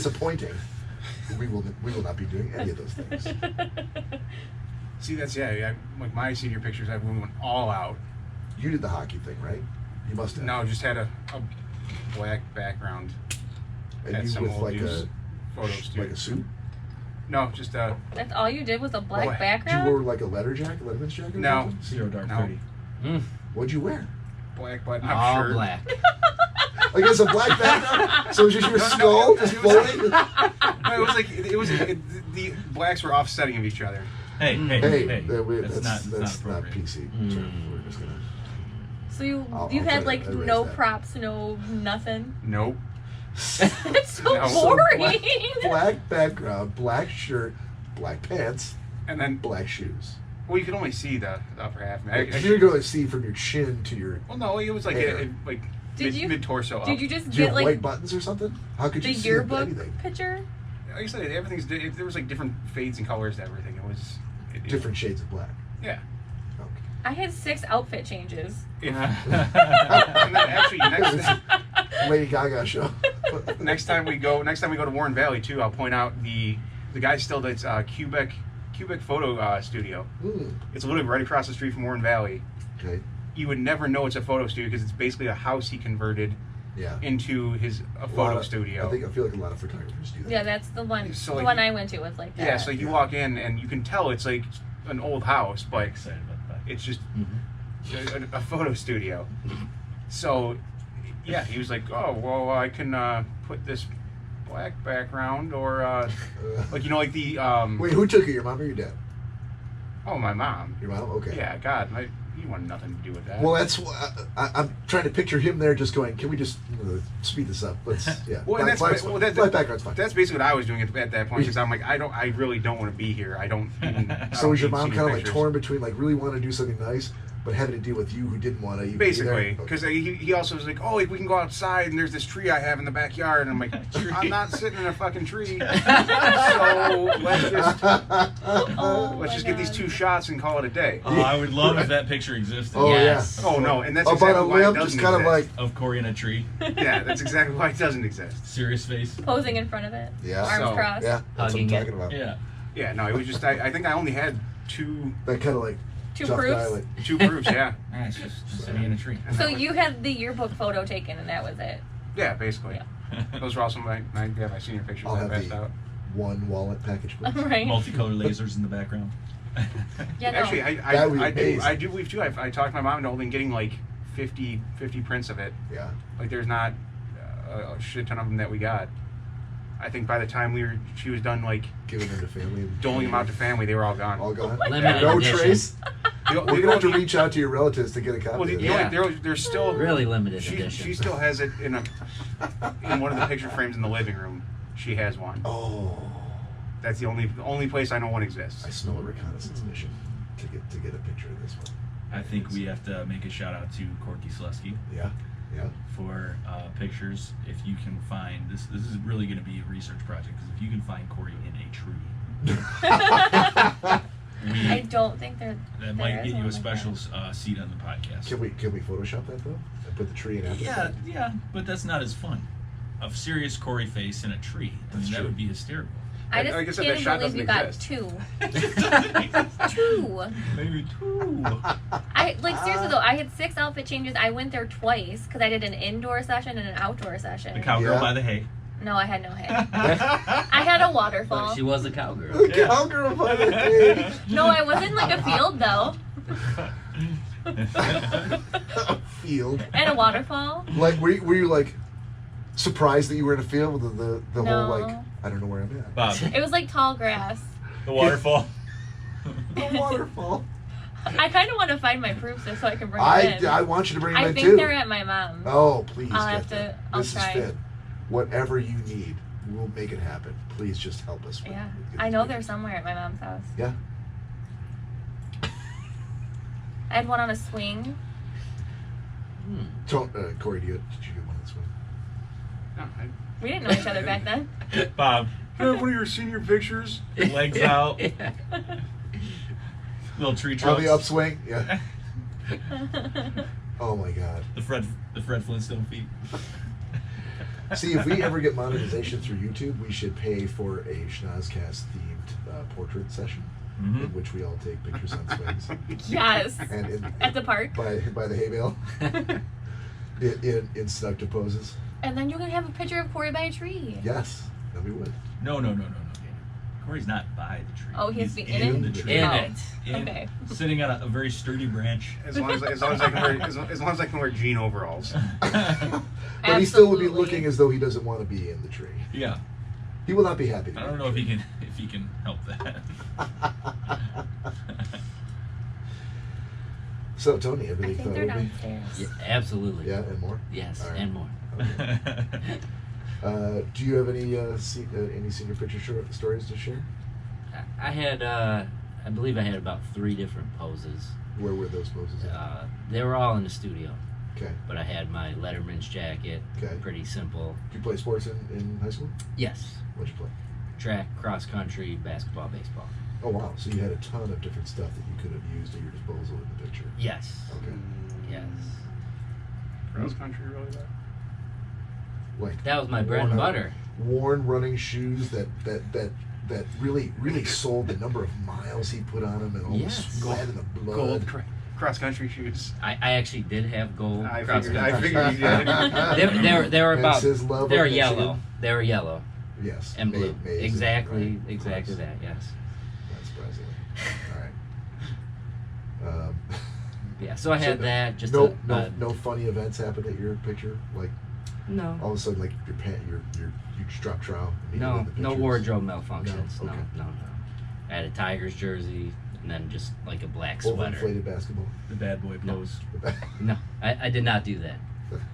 disappointing. We will not be doing any of those things. See, that's like my senior pictures, I went all out. You did the hockey thing, right? You must have. No, just had a black background. And At you some with old like used photo studio. like a suit? No, just That's all you did was a black Did background? You wore like a Letterman's jacket? Or No. something? Zero Dark No. 30. What'd you wear? black button up All shirt. black. Like it's a black background? So it's just your skull just floating? No, it was the blacks were offsetting of each other. Hey, That's not appropriate. PC. So we're just gonna. So you I'll had try like to erase no that. props, no nothing. Nope. It's so No. boring. Black background, black shirt, black pants, And then, black shoes. well, you could only see the upper half. You're going to see from your chin to your. Well, no, it was like hair. mid torso up. Did you just Do you get have like white buttons or something? How could the you see yearbook anything? picture? Like I said, there was like different fades and colors to everything. It was Different shades of black. Yeah. Okay. I had 6 outfit changes. And then actually Lady Gaga show. next time we go to Warren Valley too, I'll point out the guy still does Cubic Photo Studio. It's literally right across the street from Warren Valley. Okay. You would never know it's a photo studio because it's basically a house he converted Yeah. into a photo studio. I feel like a lot of photographers do that. Yeah, that's the one. So, the like, one I went to was like that. Yeah, so you walk in and you can tell it's like an old house, but Excited about that. it's just a photo studio. So, yeah, he was like, "Oh, well, I can put this black background or like like the Wait, who took it? Your mom or your dad? oh, my mom. Your mom? Okay. Yeah, God, he wanted nothing to do with that. Well, that's I'm trying to picture him there, just going. Can we just speed this up? Let's Well, and black background's fine. That's basically what I was doing at that point because I'm like, I really don't want to be here. I don't. So was your mom kind of like pictures. torn between like really want to do something nice, but having to deal with you who didn't want to even Basically, be there? because he also was like, oh, like, we can go outside and there's this tree I have in the backyard, and I'm like, I'm not sitting in a fucking tree, so let's just get these 2 shots and call it a day. Oh, I would love if that picture existed. Oh, Yes. Oh no, and that's About exactly a why it limb, doesn't just kind of like exist. Of Cory in a tree. Yeah, that's exactly why it doesn't exist. Serious face. Posing in front of it. Yeah. Arms So, crossed. yeah, that's Hugging what I'm it. talking about. Yeah. Yeah, no, it was just I think I only had 2 That kind of like 2 tough proofs. guy, like, proofs. Yeah, It's just sitting in a tree. So you had the yearbook photo taken, and that was it. yeah, basically. Those were also my senior pictures I'll I have passed the out. one wallet package, please. Right. Multicolored lasers in the background. Yeah, no. Actually, That would be amazing. I do believe too. I talked my mom into only getting like 50 prints of it. Yeah. Like there's not a shit ton of them that we got. I think by the time she was done like Giving them to family. doling them out to family, they were all gone. All gone. Limited No edition. trace. The- We're the gonna have to only- reach out to your relatives to get a copy. Well, of the that. only, there's still Really limited She edition. still has it in one of the picture frames in the living room. She has one. Oh, That's the only place I know one exists. I smell a reconnaissance mission to get a picture of this one. I think we have to make a shout out to Corky Slesky Yeah. Yeah. for pictures. If you can find this is really going to be a research project because if you can find Cory in a tree, I don't think that might is get you one a like special that. seat on the podcast. Can we Photoshop that though? And put the tree in after. Yeah, but that's not as fun. A serious Cory face in a tree. That's that true. would be hysterical. I just Like I said, that shot can't believe you got doesn't 2. 2. Maybe 2. I like seriously though. I had 6 outfit changes. I went there twice because I did an indoor session and an outdoor session. The cowgirl Yeah. by the hay. No, I had no hay. I had a waterfall. But she was a cowgirl. The cowgirl by the hay. No, I was in like a field though, A field. and a waterfall. Like, were you like surprised that you were in a field with the No. whole like I don't know where I'm at. Bob, It was like tall grass. the waterfall. The waterfall. I kind of want to find my proofs just so I can bring them in. I want you to bring them I in think too. they're at my mom's. Oh, please I'll get have to- them. I'll This try. is Finn. Whatever you need, we'll make it happen. Please just help us. Yeah, with I know they're somewhere at my mom's house. Yeah. I had one on a swing. Cory, did you get one this one? No, We didn't know each other back then. Bob, I have one of your senior pictures. legs out, little tree On trunks. the upswing. Yeah. Oh my God. The Fred Flintstone feet. See, if we ever get monetization through YouTube, we should pay for a Schnozzcast themed portrait session in which we all take pictures on swings. Yes. And At the park. by the hay bale. in seductive poses. And then you're gonna have a picture of Cory by a tree. Yes, that we would. No. Cory's not by the tree. Oh, he's in the it? tree. Oh. In, Okay. Sitting on a very sturdy branch. As long as I can wear jean overalls. But he still would be looking as though he doesn't want to be in the tree. Yeah. He will not be happy. To I be don't in know the if tree. he can help that. So, Tony, have I any think thought they're of me? downstairs. Yeah, absolutely. Yeah, and more? Yes, All right. and more. Okay. Do you have any senior picture stories to share? I had, I believe I had about 3 different poses. Where were those poses at? They were all in the studio, Okay. but I had my Letterman's jacket. Okay. Pretty simple. Did you play sports in high school? Yes. What'd you play? Track, cross country, basketball, baseball. Oh, wow. So you had a ton of different stuff that you could have used at your disposal in the picture. Yes. Okay. Yes. Cross country, really bad. Like That was my bread and butter. Worn running shoes that really sold the number of miles he put on them and all Yes. the sweat and the blood. Gold cross country shoes. I actually did have gold. I cross figured country. you did. They were And about. says love They were of Michigan. yellow. They were yellow Yes. and blue. Maize, Exactly. right. Exactly Of course. that. Yes. Not surprisingly. All right. Yeah. So I had that. Just no funny events happened at your picture. Like no. all of a sudden, like your you just drop trout. immediately in the No pictures? wardrobe malfunctions. No, okay. No. I had a Tigers jersey and then just like a black sweater. Overinflated basketball. The bad boy No. pose. No, I did not do that.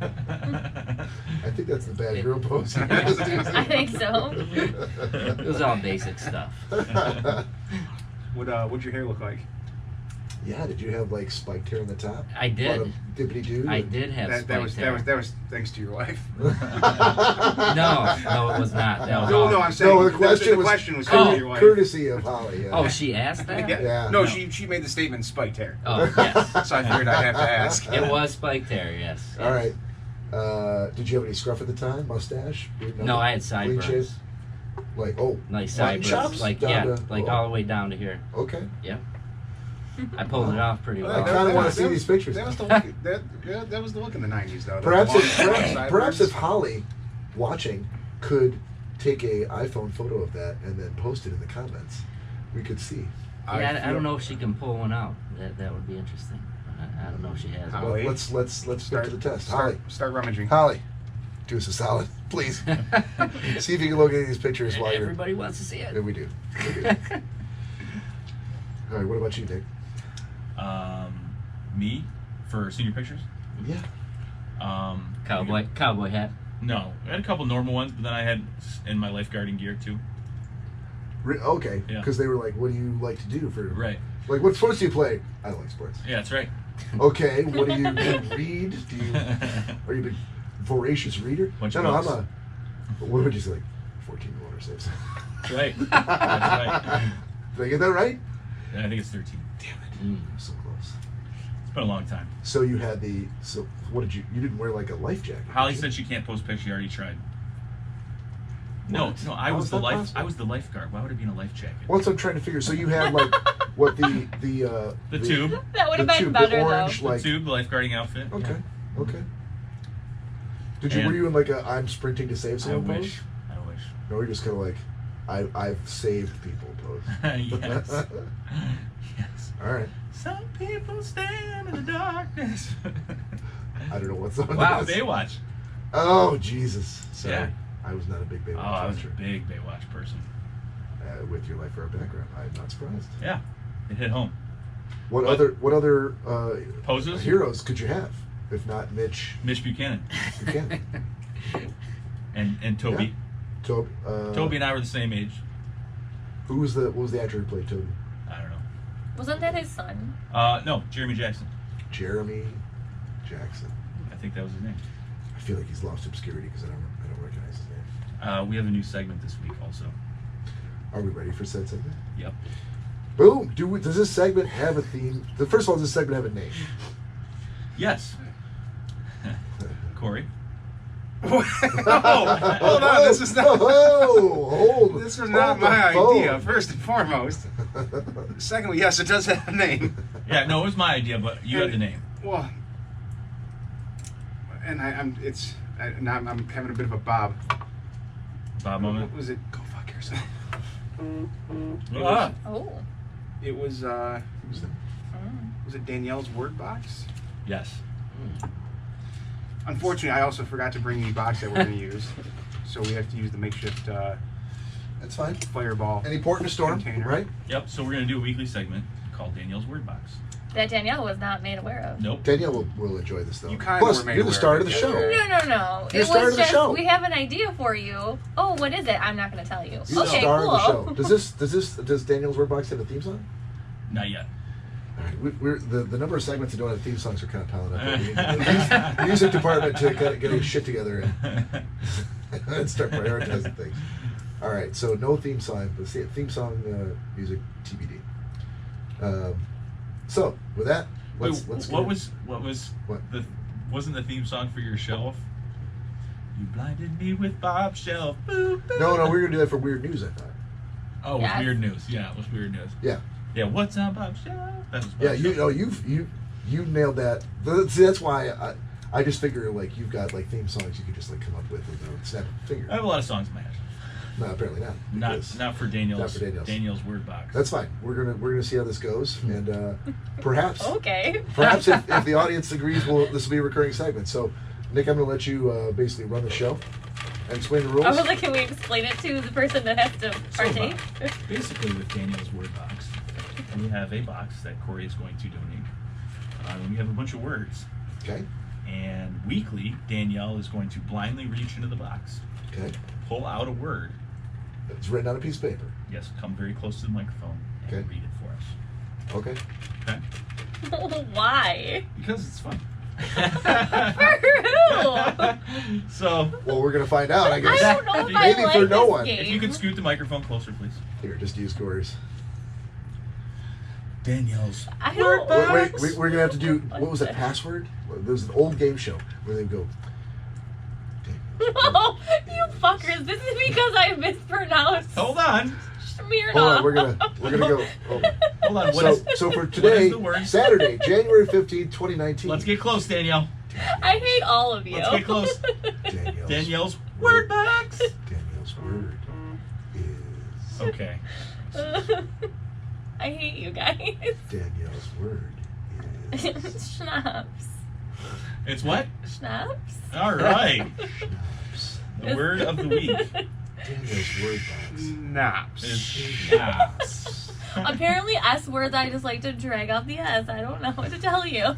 I think that's the bad girl pose. I think so. It was all basic stuff. What'd your hair look like? Yeah, did you have like spiked hair on the top? I did. A lot of dippity doo. I did have That was spiked hair. that was thanks to your wife. No, it was not. That was No, all. no, I'm saying No, the question was thanks to your wife. courtesy of Holly. Yeah. Oh, she asked that? Yeah. No, No. she made the statement spiked hair. Oh, yes. So I figured I'd have to ask. It was spiked hair, yes. All right. Did you have any scruff at the time? Mustache? No, I had Clean shave? sideburns. Like Like mutton sideburns. chops? Like, Down yeah, to- like oh. all the way down to here. Okay. Yeah. I pulled it off pretty I well. kinda wanna see these pictures. That was the look. That was the look in the '90s, though. Perhaps Sideburns. perhaps if Holly, watching, could take a iPhone photo of that and then post it in the comments, we could see. Yeah, I don't know if she can pull one out. That would be interesting. I don't know if she has How- one. Holly? Let's get to the test. Holly, Start rummaging. Holly, do us a solid, please. See if you can look at these pictures while you're. Everybody wants to see it. Yeah, we do. We do. All right. What about you, Nick? Me for senior pictures. Yeah. Cowboy hat. No, I had a couple normal ones, but then I had in my lifeguarding gear too. Okay. Yeah. Because they were like, "What do you like to do for?" Right. Like, what sports do you play? I don't like sports. Yeah, that's right. Okay. What do you read? Are you a big voracious reader? Bunch no, of no. books. I'm a. What would you say? Like 14 water saves. That's right. That's right. Did I get that right? Yeah, I think it's 13. Damn it. Mm. So close. It's been a long time. So you had the. So what did you? You didn't wear like a life jacket. Holly did you? said she can't post pictures. She already tried. No, What? I How was is the that life. possible? I was the lifeguard. Why would it be in a life jacket? Well, that's what I'm trying to figure. So you had like what the tube. That would have the been tube, better the orange, though. like The tube, the lifeguarding outfit. okay, Yeah. okay. Did you And- were you in like a I'm sprinting to save I someone pose? wish. I wish. No, you're just kind of like I've saved people pose. Yes. Yes. All right. Some people stand in the darkness. I don't know what song. Wow, that is. Baywatch. Oh Jesus! Sorry, Yeah. I was not a big Baywatch Oh, I was a watcher. big Baywatch person. With your life or background, I'm not surprised. Yeah, it hit home. What But- other Poses? heroes could you have if not Mitch Mitch Buchanan Buchanan? and Toby. Toby. Toby and I were the same age. What was the actor who played Toby? I don't know. Wasn't that his son? No, Jeremy Jackson. Jeremy Jackson. I think that was his name. I feel like he's lost obscurity because I don't recognize his name. We have a new segment this week also. Are we ready for said segment? Yep. Boom! Does this segment have a theme? First of all, does this segment have a name? Yes. Cory. Oh, hold on. This is not. Hold. This was not hold the my phone. idea. First and foremost. Secondly, yes, it does have a name. Yeah, no, it was my idea, but you had the name. Well, and I'm having a bit of a Bob. Bob moment. What was it? Go fuck yourself. Ah. Oh. It was was it Danielle's word box? Yes. Unfortunately, I also forgot to bring the box that we're going to use, so we have to use the makeshift That's fine. fireball. Any port in a storm, Container. right? Yep. So we're gonna do a weekly segment called Danielle's Word Box. That Danielle was not made aware of. Nope. Danielle will enjoy this, though. You kinda Plus, were made you're the aware star of of the it, show. yeah. No. You're It star was of the just show. we have an idea for you. Oh, what is it? I'm not going to tell you. You're the Okay, star cool. of the show. Does Danielle's Word Box have a theme song? Not yet. All right, we're the number of segments that don't have theme songs are kind of piling up. We need the music department to kind of get his shit together and start prioritizing things. All right, so no theme song. Let's see, theme song music TBD. So with that, let's Wait, get what it. was What? wasn't the theme song for your shelf? You blinded me with Bob's shelf. Boop, boop. No, we're gonna do that for weird news. I thought. Oh, it was Yes. weird news. Yeah, it was weird news. Yeah, Yeah, what's on Bob's shelf? That was Bob's yeah. shelf. You nailed that. See, that's why I just figure like you've got like theme songs you could just like come up with a snap of a finger. I have a lot of songs in my head. No, apparently not. because- Not for Daniel's. Not for Daniel's. Daniel's Word Box. That's fine. We're gonna see how this goes, and perhaps Okay. perhaps if the audience agrees, this will be a recurring segment. So, Nick, I'm gonna let you basically run the show and explain the rules. I was like, can we explain it to the person that has to partake? Basically, with Daniel's Word Box, we have a box that Cory is going to donate. And we have a bunch of words. Okay. And weekly, Danielle is going to blindly reach into the box, Okay. pull out a word. It's written on a piece of paper. Yes, come very close to the microphone and Okay. read it for us. Okay. Okay? Why? Because it's fun. For who? So, Well, we're gonna find out. I I guess. don't know if Maybe I like for no this one. game. if you could scoot the microphone closer, please. Here, just use Cory's. Danielle's I Word don't. Wait, we're gonna have to do. What was that password? There's an old game show where they go. No, you fuckers. This is because I mispronounced Hold on. Smirnoff. Hold on, we're gonna go. Oh. Hold on. So for what today, is the word? Saturday, January 15th, 2019. Let's get close, Danielle. I hate all of you. Let's get close. Danielle's Word Box. Danielle's word is. Okay. I hate you guys. Danielle's word is. Schnapps. It's what? Schnapps? All right. Schnapps. The word of the week Danielle's word box. Naps. is schnapps. Apparently, S words, I just like to drag out the S. I don't know what to tell you.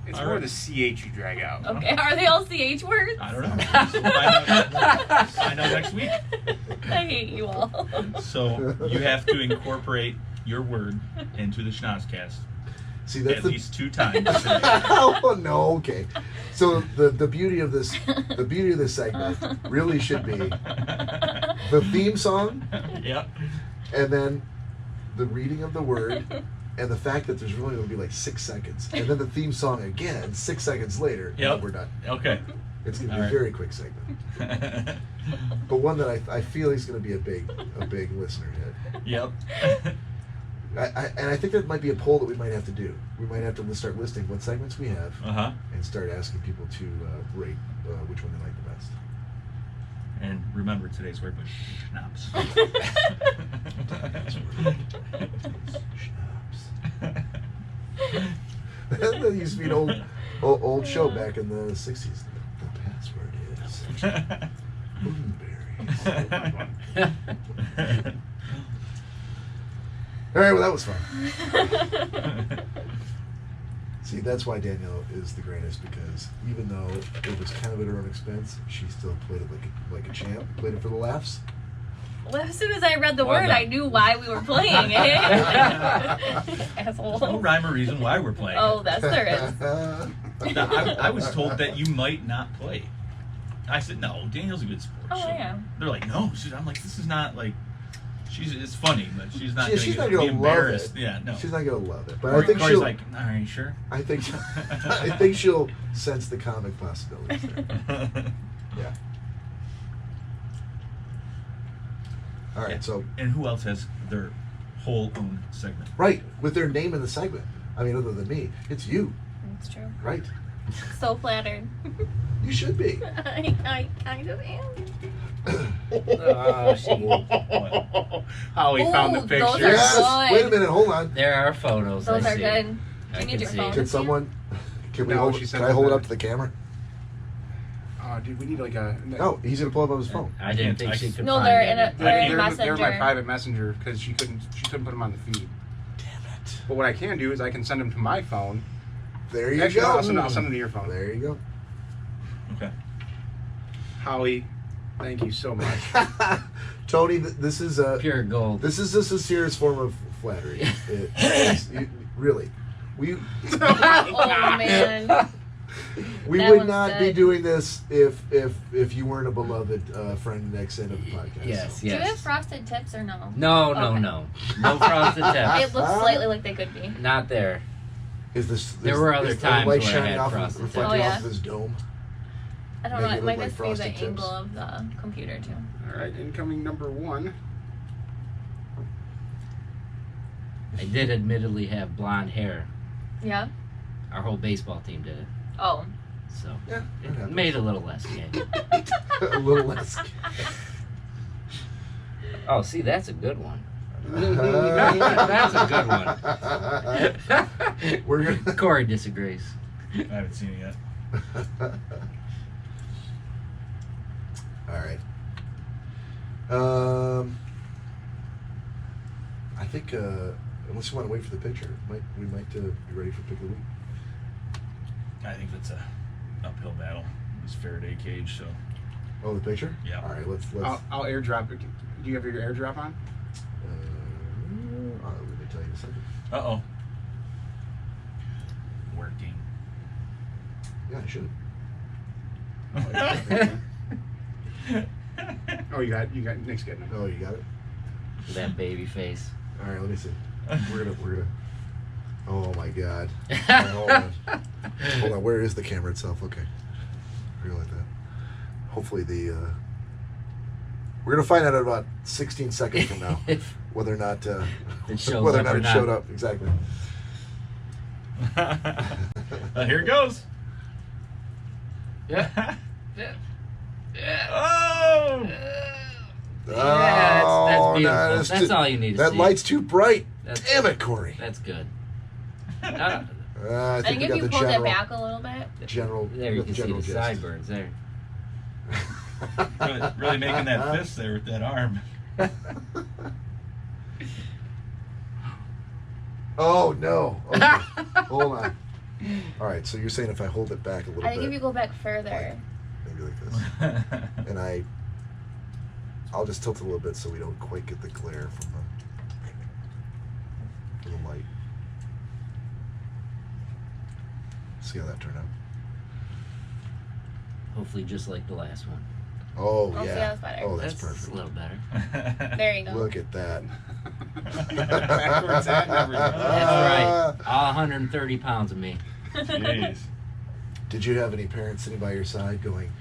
It's All more right. the CH you drag out. Okay, are they all CH words? I don't know. So find out next week. I hate you all. So you have to incorporate your word into the Schnozzcast See, that's at the. least 2 times today. Oh no, okay. So the beauty of this segment really should be the theme song Yep. and then the reading of the word and the fact that there's really going to be like 6 seconds and then the theme song again 6 seconds later and Yep. we're done. Okay. It's going to be All a right. very quick segment, but one that I feel is going to be a big listener hit. Yep. And I think that might be a poll that we might have to do. We might have to start listing what segments we have Uh-huh. and start asking people to rate which one they like the best. And remember, today's word was schnapps. Schnapps. That used to be an old show back in the 60s. The password is blueberries. All right, well, that was fun. See, that's why Danielle is the greatest, because even though it was kind of at her own expense, she still played it like a champ. Played it for the laughs. Well, as soon as I read the Well word, done. I knew why we were playing it. Asshole. There's no rhyme or reason why we're playing. Oh, that's there is. Now, I was told that you might not play. I said, no, Danielle's a good sport. Oh, yeah. They're like, no. I'm like, this is not like, it's funny, but she's not She's not going to gonna be love embarrassed. it. Yeah, no. She's not gonna love it, but I think Cory's she'll. like, are you sure? I think she'll sense the comic possibilities there. Yeah. All right, so And who else has their whole own segment? right with their name in the segment. I mean, other than me, it's you, That's true. right? So flattered. You should be. I kind of am. How he found the Ooh, picture. those are Yes. good. Wait a minute. Hold on. There are photos. Those I are see. good. I Do you need can your see. phone? Can someone? Can we No, hold? she said Can I hold it that- up to the camera? Oh, dude, we need like a. No, he's gonna pull up on his phone. I didn't think she could No, find they're it. in a- They're, in they're Messenger. my private messenger because she couldn't put them on the feed. Damn it. But what I can do is I can send them to my phone. There you Actually, go. no, I'll send them to your phone. There you go. Okay. Howie, thank you so much. Tony, this is a Pure gold. this is a sincere form of flattery. Really, we Oh man. we That would one's not be good. doing this if you weren't a beloved friend next end of the podcast. Yes, Do you have yes. frosted tips or no? No, Okay. no frosted It tips. looks slightly like they could be. Not there. Is this? There were other is the times light where I shining had off, frosted tips. reflecting Oh, yeah. off of his dome. I don't Make know. it It look might like just be frosted the tips. angle of the computer too. All right, incoming number one. I did admittedly have blonde hair. Yeah. Our whole baseball team did it. Oh. So Yeah, that it happens. made a little less gay. A little less. Oh, see, that's a good one. That's a good one. We're gonna. Cory disagrees. I haven't seen it yet. All right. I think unless you want to wait for the picture, we might be ready for pick of the week. I think that's a uphill battle. It's Faraday cage, so Oh, the picture. Yeah. All right. Let's. I'll airdrop it. Do you have your airdrop on? Let me tell you something. uh-oh. Working. Yeah, I should. Oh, you got Nick's getting it. Oh, you got it. That baby face. All right. Let me see. We're gonna. Oh my God. Hold on. Hold on. Where is the camera itself? Okay. Forget like that. Hopefully we're gonna find out in about 16 seconds from now whether or not It shows whether or up not or it not. showed up exactly. Here it goes. Yeah. Oh! Yeah, Oh, that's beautiful. no, That's all you need to That see. light's too bright. That's- Damn it, Cory. That's good. I I think think we if got you the pulled general. it back a little bit. General. There you the can see general the gist. sideburns there. Really making that fist there with that arm. Oh no. Okay. Hold on. All right. So you're saying if I hold it back a little I think bit, if you go back further. maybe like this, and I'll just tilt it a little bit so we don't quite get the glare from the light. See how that turned out. Hopefully just like the last one. Oh Oh, see, yeah. that's better. Oh, that's a perfect. little better. There you go. Look at that. Backwards and everything. That's right. All 130 pounds of me. Jeez. Did you have any parents sitting by your side going,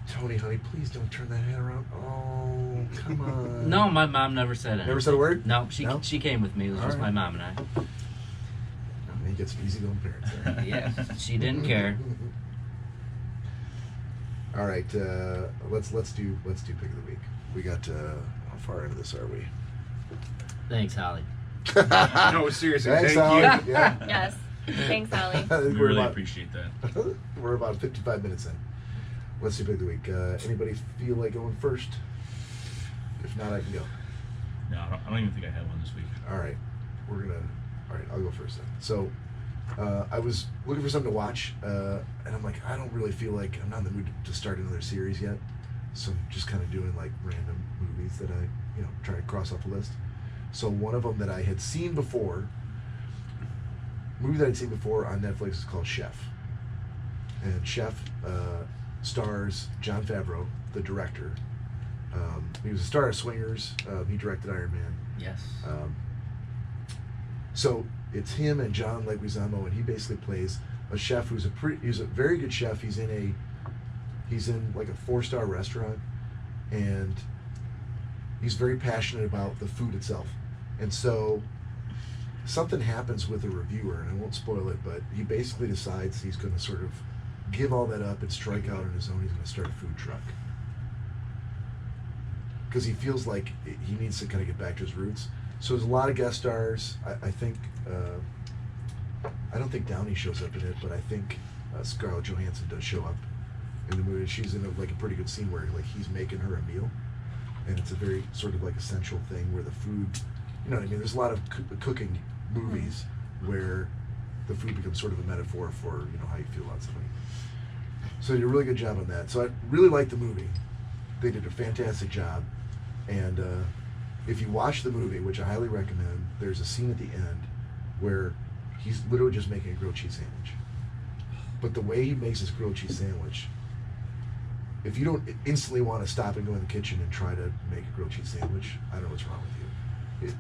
Tony, honey, please don't turn that head around? Oh, come on. No, my mom never said anything. Never said a word? No, No? she came with me. It was All just right. my mom and I. You get some easygoing parents there. Yeah, she didn't care. All right, let's do pick of the week. We got how far into this are we? Thanks, Holly. No, seriously, Thanks, thank Holly. you. Yeah. Yes. Thanks, Holly. I think We we're really about, appreciate that. we're about 55 minutes in. Let's do pick of the week. Anybody feel like going first? If not, I can go. No, I don't even think I had one this week. All right, all right, I'll go first then. So, I was looking for something to watch, and I'm like, I don't really feel like I'm not in the mood to start another series yet. So I'm just kind of doing like random movies that I, try to cross off the list. So one of them that I had seen before, movie that I'd seen before on Netflix is called Chef. And Chef stars Jon Favreau, the director. He was a star of Swingers. He directed Iron Man. Yes. So it's him and John Leguizamo, and he basically plays a chef who's he's a very good chef. He's in He's in like a 4-star restaurant, and he's very passionate about the food itself. And so something happens with the reviewer, and I won't spoil it, but he basically decides he's going to sort of give all that up and strike out on his own. He's going to start a food truck. Because he feels like he needs to kind of get back to his roots. So there's a lot of guest stars. I think, I don't think Downey shows up in it, but I think Scarlett Johansson does show up in the movie. She's in like a pretty good scene where like he's making her a meal, and it's a very sort of like essential thing where the food, you know what I mean? There's a lot of cooking movies where the food becomes sort of a metaphor for, you know, how you feel about something. So they did a really good job on that. So I really liked the movie. They did a fantastic job. And if you watch the movie, which I highly recommend, there's a scene at the end where he's literally just making a grilled cheese sandwich. But the way he makes his grilled cheese sandwich, if you don't instantly want to stop and go in the kitchen and try to make a grilled cheese sandwich, I don't know what's wrong with you.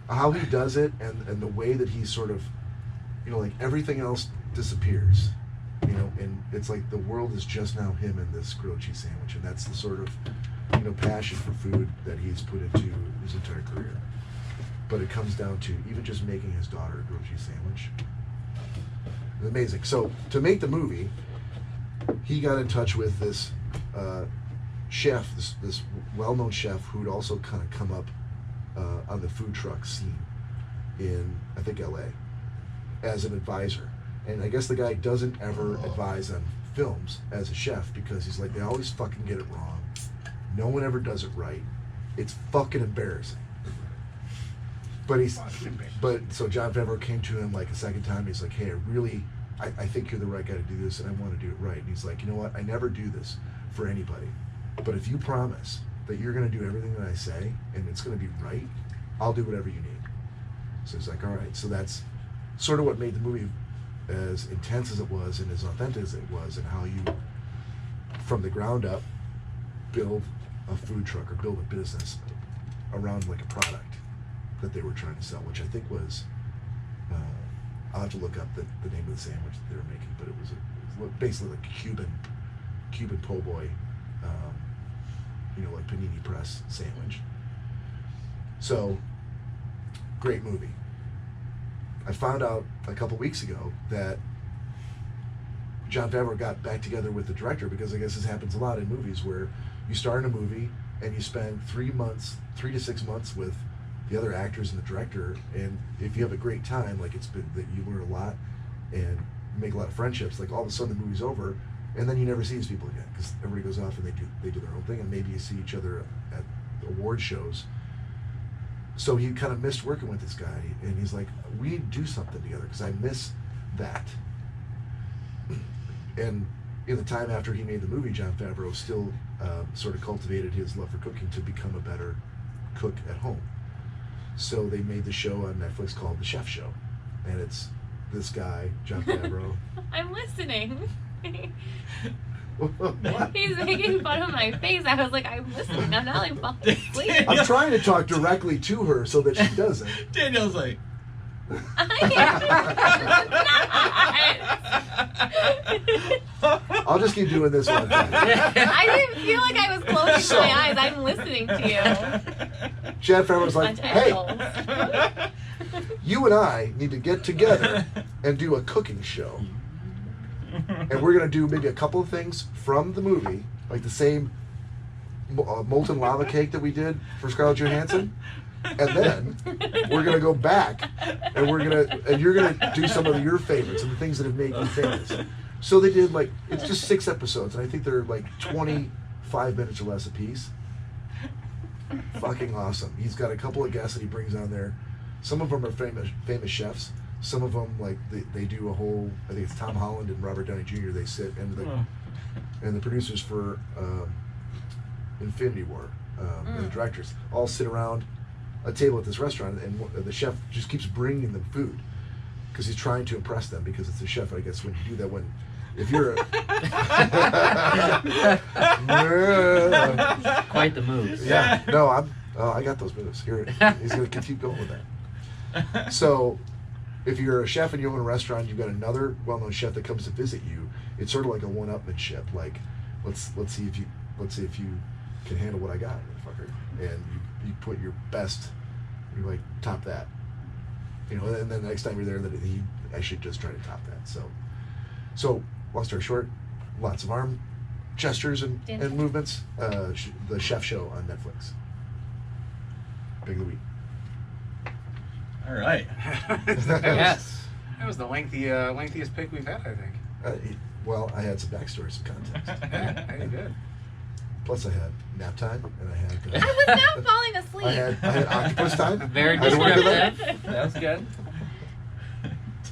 How he does it, and the way that he sort of, you know, like everything else disappears, you know, and it's like the world is just now him and this grilled cheese sandwich, and that's the sort of, you know, passion for food that he's put into his entire career. But it comes down to even just making his daughter a grilled cheese sandwich. It's amazing. So to make the movie, he got in touch with this chef, this well-known chef who'd also kind of come up on the food truck scene in, I think, LA, as an advisor. And I guess the guy doesn't ever advise on films as a chef because he's like, they always fucking get it wrong. No one ever does it right. It's fucking embarrassing. But so Jon Favreau came to him like a second time. He's like, hey, I think you're the right guy to do this, and I want to do it right. And he's like, you know what? I never do this for anybody. But if you promise that you're going to do everything that I say, and it's going to be right, I'll do whatever you need. So he's like, all right. So that's sort of what made the movie as intense as it was and as authentic as it was, and how you, from the ground up, build a food truck or build a business around like a product that they were trying to sell, which I think was, I'll have to look up the name of the sandwich that they were making, but it was basically like a Cuban po' boy, you know, like panini press sandwich. So, great movie. I found out a couple weeks ago that Jon Favreau got back together with the director, because I guess this happens a lot in movies where you star in a movie and you spend 3 to 6 months with the other actors and the director, and if you have a great time, like it's been that you learn a lot and make a lot of friendships, like all of a sudden the movie's over and then you never see these people again because everybody goes off and they do their own thing, and maybe you see each other at award shows. So he kind of missed working with this guy, and he's like, we need to do something together because I miss that. And in the time after he made the movie, Jon Favreau still sort of cultivated his love for cooking to become a better cook at home. So they made the show on Netflix called The Chef Show, and it's this guy, Jon Favreau. I'm listening. What? He's making fun of my face. I was like, I'm listening. I'm not like falling asleep. I'm trying to talk directly to her so that she doesn't. Danielle's like, I'll just keep doing this one time. I didn't feel like I was closing my eyes. I'm listening to you. Jon Favreau's like, Bunch of hey, assholes. you and I need to get together and do a cooking show. And we're going to do maybe a couple of things from the movie, like the same molten lava cake that we did for Scarlett Johansson. And then we're going to go back and you're going to do some of your favorites and the things that have made you famous. So they did like, it's just 6 episodes, and I think they're like 25 minutes or less a piece. Fucking awesome. He's got a couple of guests that he brings on there. Some of them are famous chefs. Some of them, like, they do a whole, I think it's Tom Holland and Robert Downey Jr., they sit, and the producers for Infinity War, and the directors, all sit around a table at this restaurant, and the chef just keeps bringing them food, because he's trying to impress them, because it's a chef. I guess when you do that, if you're Quite the moves. Yeah, no, I got those moves. Here, he's going to keep going with that. So, if you're a chef and you own a restaurant, you've got another well-known chef that comes to visit you. It's sort of like a one-upmanship. Like, let's see if you can handle what I got, motherfucker. And you put your best. You like top that. You know, and then the next time you're there, that he actually just try to top that. So long story short, lots of arm gestures and movements. The Chef Show on Netflix. Pick of the week. All right. Yes. That was the lengthiest pick we've had, I think. Well, I had some backstory, some context. Hey, good. Plus, I had nap time, and I had. I was not falling asleep. I had octopus time. Very I had to work with that. descriptive. That was good.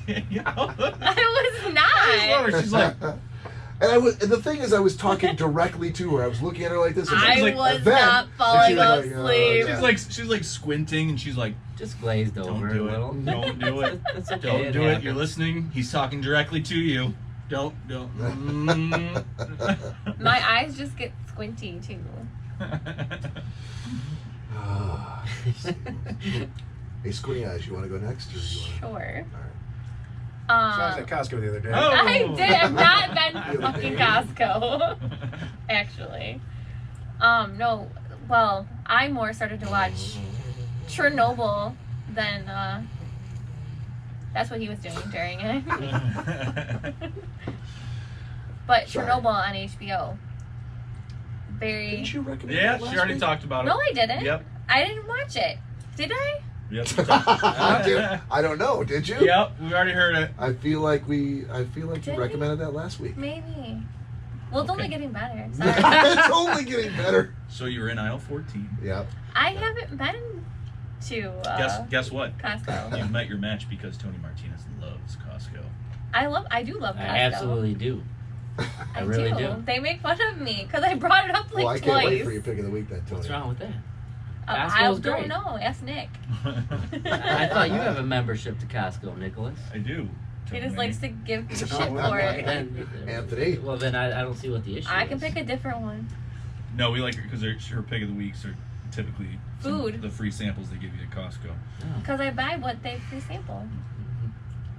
Danielle. I was I not. love her. She's like, And the thing is, I was talking directly to her. I was looking at her like this. And I she's like, was then- not and falling she's like, asleep. yeah. she's like squinting, and she's like, Just glazed over don't do a little. it. Don't do it. That's okay. Don't do it. happens. You're listening. He's talking directly to you. Don't. My eyes just get squinty too. Hey, Squinty Eyes, you want to go next, or you want to? Sure. So I was at Costco the other day. Oh. I did. I've not been to fucking Costco. Actually. No. Well, I more started to watch Chernobyl than that's what he was doing during it. But Sorry. Chernobyl on HBO. Very. Didn't you recommend Yeah, that she last already week? talked about it. No, I didn't. Yep. I didn't watch it. Did I? Yep. Dude, I don't know. Did you? Yep. We already heard it. I feel like you Did we? recommended that last week. Maybe. Well, it's Okay. only getting better. Sorry. It's only getting better. So you were in aisle 14. Yeah. I haven't been to Guess what? Costco. You met your match because Tony Martinez loves Costco. I do love Costco. I absolutely do. I really do. They make fun of me because I brought it up like Well, I twice. can't wait for your pick of the week then, Tony. What's wrong with that? I Costco's don't great. know. Ask Nick. I thought you have a membership to Costco, Nicholas. I do. He just likes to give me shit Oh, for it. Then, Anthony. Well, then I don't see what the issue I is. can pick a different one. No, we like her because her pick of the weeks are typically Food. the free samples they give you at Costco. Oh. Because I buy what they free sample.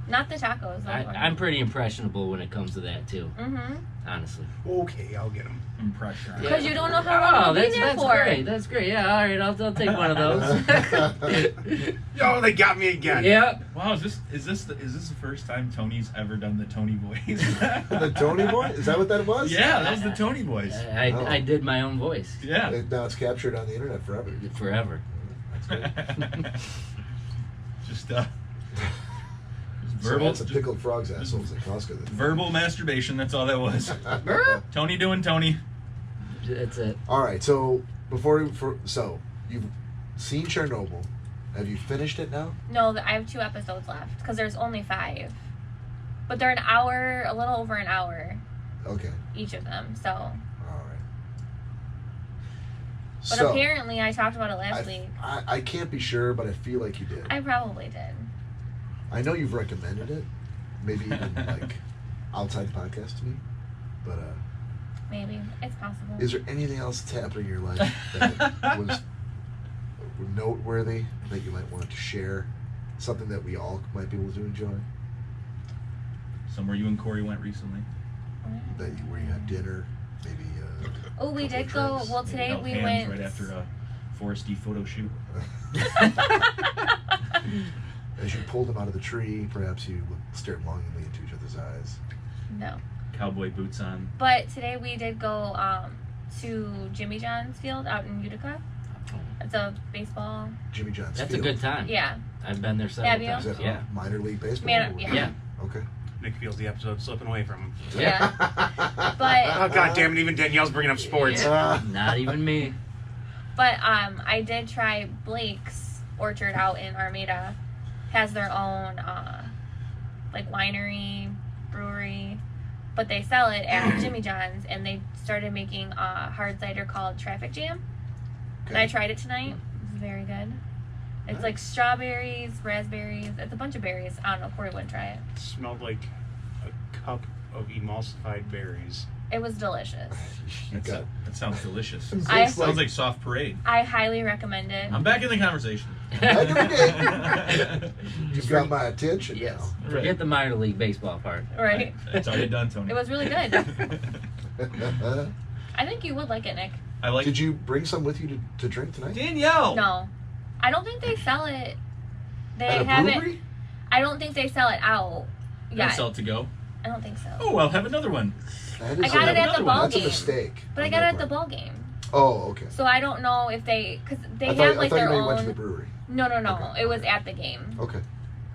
Not the tacos. I'm pretty impressionable when it comes to that too. Mm-hmm. Honestly. Okay, I'll get them. Impression. Yeah. Because you don't know how long Oh, I'll be that's there that's for. great. That's great. Yeah, all right. I'll take one of those. Oh, they got me again. Yep. Wow, is this the first time Tony's ever done the Tony voice? The Tony boy? Is that what that was? Yeah, that was the Tony voice. I did my own voice Yeah. Now it's captured on the internet forever. forever. That's great. Just So verbal, that's a pickled frog's assholes at Costco. Then. verbal masturbation. That's all that was. Tony doing Tony. That's it. All right. So so you've seen Chernobyl. Have you finished it now? No, I have 2 episodes left because there's only 5. But they're an hour, a little over an hour, Okay. each of them. So, All right. but apparently I talked about it last week. I can't be sure, but I feel like you did. I probably did. I know you've recommended it, maybe even like outside the podcast to me. But Maybe it's possible. is there anything else that's happening in your life that was noteworthy that you might want to share? Something that we all might be able to enjoy. Somewhere you and Cory went recently. Where you had dinner, maybe. Oh, we couple did go. trips. Well, today Held we hands went. right after a foresty photo shoot. As you pulled them out of the tree, perhaps you stared longingly into each other's eyes. No, Cowboy boots on. but today we did go to Jimmy John's field out in Utica. It's a baseball. Jimmy John's That's Field. a good time. Yeah. I've been there several Have you? Is times. that Yeah. minor league baseball? Man, yeah. Yeah. Okay. Nick feels the episode slipping away from him. Yeah. Oh, But God damn it, even Danielle's bringing up sports. Not even me. I did try Blake's Orchard out in Armada. Has their own like winery, brewery, but they sell it at Jimmy John's, and they started making a hard cider called Traffic Jam. And I tried it tonight. It was very good. It's like strawberries, raspberries. It's a bunch of berries. I don't know. Cory wouldn't try it. It smelled like a cup of emulsified berries. It was delicious. Got- That sounds delicious. I- Sounds like soft parade. I highly recommend it. I'm back in the conversation. Back in the game. You've got my attention Yes. now. Forget the minor league baseball part. Right? It's already done, Tony. It was really good. I think you would like it, Nick. I like. Did you bring some with you to drink tonight? Danielle? No. I don't think they sell it. They At a haven't. brewery? I don't think they sell it out Don't yet. sell it to go. I don't think so. Oh, I'll have another one. That I is got a- it at the ball That's a game. mistake. But I on got it their at the part. ball game. Oh, okay. So I don't know if they, because they I have thought like you their maybe own. went to the brewery. No. Okay. It was at the game. Okay.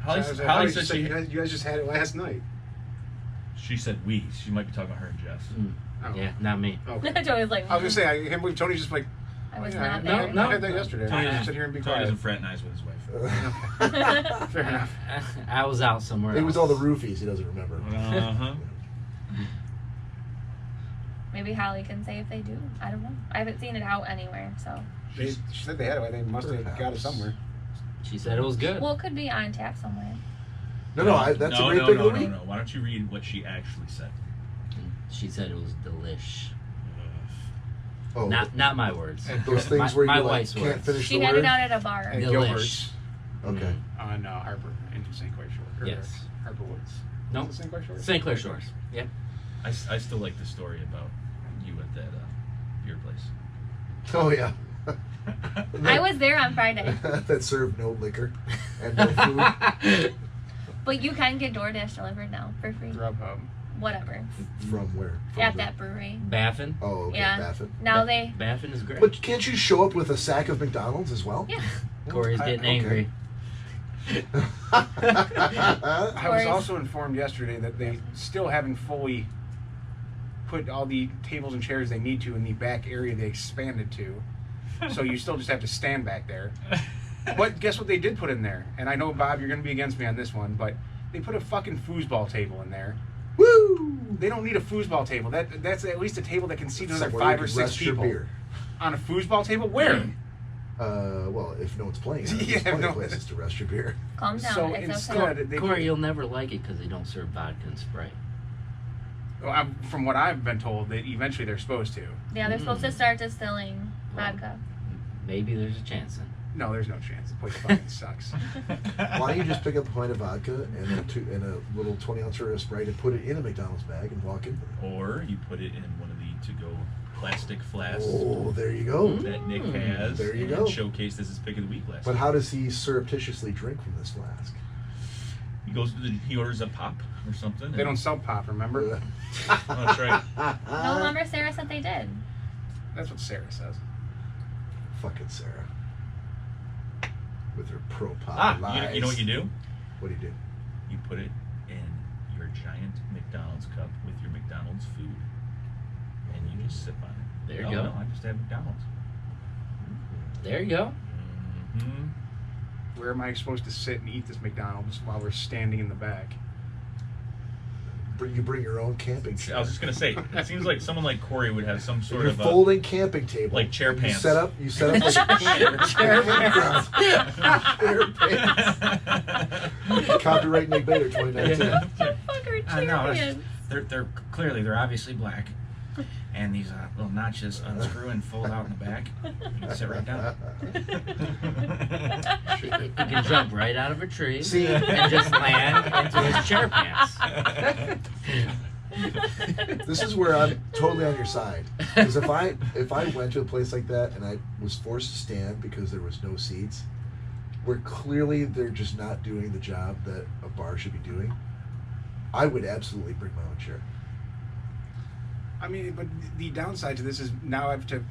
Holly So Holly said said you guys just had it last night. she said we. She might be talking about her and Jess. Oh. Yeah, not me. Okay. Joey was like, I was gonna say, I can't believe Tony's just like, I was yeah, not I- there. No. I had that yesterday. Tony I doesn't, sit here and be Tony quiet. doesn't fraternize with his wife. Fair enough. I was out somewhere. It was else. all the roofies. He doesn't remember. Uh-huh. Maybe Holly can say if they do. I don't know. I haven't seen it out anywhere, so. She said they had it. They must have got it somewhere. She said it was good. Well, it could be on tap somewhere. No, that's no, a great no, thing no, to read. no. Why don't you read what she actually said? She said it was delish. Oh, Not my words. those things my, where my you like, wife's can't words. finish She the had word. it out at a bar. And Delish. Gilbert's Okay. on Harper in St. Clair Shores. Yes. Harper Woods. Nope. Is it St. Clair Shores? St. Clair Shores. Yep. I still like the story about you at that beer place. Oh yeah. I was there on Friday, That served no liquor and no food. but you can get DoorDash delivered now for free. Grubhub. Whatever. From where? From At the- that brewery. Baffin. Oh, okay. Yeah. Baffin. Now they. Baffin is great. But can't you show up with a sack of McDonald's as well? Yeah. Corey's getting Okay. angry. I was Corey's- also informed yesterday that they still haven't fully put all the tables and chairs they need to in the back area they expanded to. So you still just have to stand back there. But guess what they did put in there? And I know, Bob, you're going to be against me on this one, but they put a fucking foosball table in there. Woo! They don't need a foosball table. That's at least a table that can seat another Somewhere you 5 or can 6 rest your people. beer. On a foosball table? Where? Well, if no one's playing, there's Yeah, plenty no. of places to rest your beer. Calm down. So it's instead, okay. they Corey, you'll never like it because they don't serve vodka and Sprite. from what I've been told, that eventually they're supposed to. Yeah, they're supposed to start distilling vodka. Maybe there's a chance then. No, there's no chance. The place fucking sucks. Why don't you just pick up a pint of vodka and a little 20-ounce of Sprite and put it in a McDonald's bag and walk in? Or you put it in one of the to-go plastic flasks Oh, there you go. that Nick has. There you and go. Showcased as his pick of the week last But week. how does he surreptitiously drink from this flask? He orders a pop or something. They don't sell pop, remember? Oh, that's right. No, remember Sarah said they did. That's what Sarah says. Fucking Sarah. With her pro-pop Ah, lies. you know what you do? What do you do? You put it in your giant McDonald's cup with your McDonald's food, and you just sip on it. There you Oh, go. No, I just have McDonald's. There you go. Mm-hmm. Where am I supposed to sit and eat this McDonald's while we're standing in the back? You bring your own camping chair. I was just gonna say, it seems like someone like Corey would have some sort Your of a folding camping table. like chair You pants. set up like chair pants. Chair pants. Copyright Nick Bader 2019. The fuck are I know, it's- champions? They're clearly they're obviously black, and these little notches unscrew and fold out in the back. You can sit right down. He can jump right out of a tree See? and just land into his chair pants. This is where I'm totally on your side. Because if I went to a place like that and I was forced to stand because there was no seats, where clearly they're just not doing the job that a bar should be doing, I would absolutely bring my own chair. I mean, but the downside to this is now I have to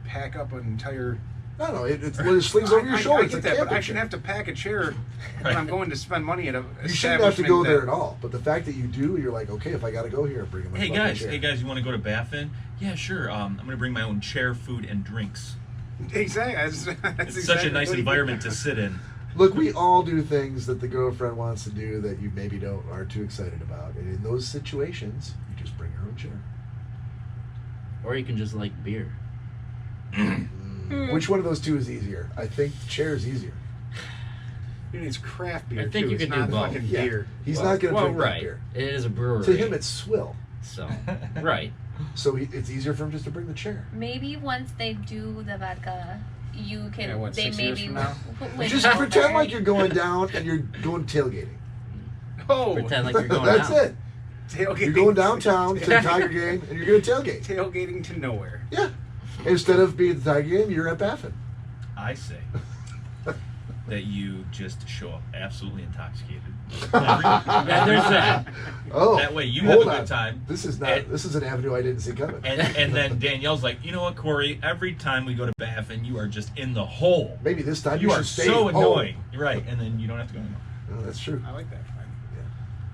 pack up an entire. No, it's when it slings over your shoulder. I It's get a that, but camping I shouldn't chair. have to pack a chair when I'm going to spend money at a. You shouldn't have to go establishment there that- at all. But the fact that you do, you're like, okay, if I got to go here, bring my Hey fucking guys, chair. you want to go to Baffin? Yeah, sure. I'm gonna bring my own chair, food, and drinks. Exactly. That's It's exactly such a nice what he environment did. to sit in. Look, we all do things that the girlfriend wants to do that you maybe aren't too excited about. And in those situations, you just bring your own chair. Or you can just like beer. Which one of those two is easier? I think chair is easier. It's craft beer. I think too. you It's could do not both. fucking Yeah. beer. He's not going to Well, drink that right. beer. It is a brewery. To him, it's swill. So, right. So it's easier for him just to bring the chair. Maybe once they do the vodka, you can. They 6 years maybe from now? win Just over. pretend like you're going down and you're going tailgating. Oh, Pretend like you're going That's down. it. tailgating. You're going downtown to the Tiger game and you're going to tailgate. Tailgating to nowhere. Yeah. Instead of being at the Tiger game, you're at Baffin. I say that you just show up absolutely intoxicated. Yeah, there's that. Oh, That way you hold have a on. good time. This is not. And- This is an avenue I didn't see coming. And then Danielle's like, you know what, Cory? Every time we go to Baffin, you are just in the hole. Maybe this time You you are should stay so home. annoying. You're right, and then you don't have to go anymore. Oh, that's true. I like that.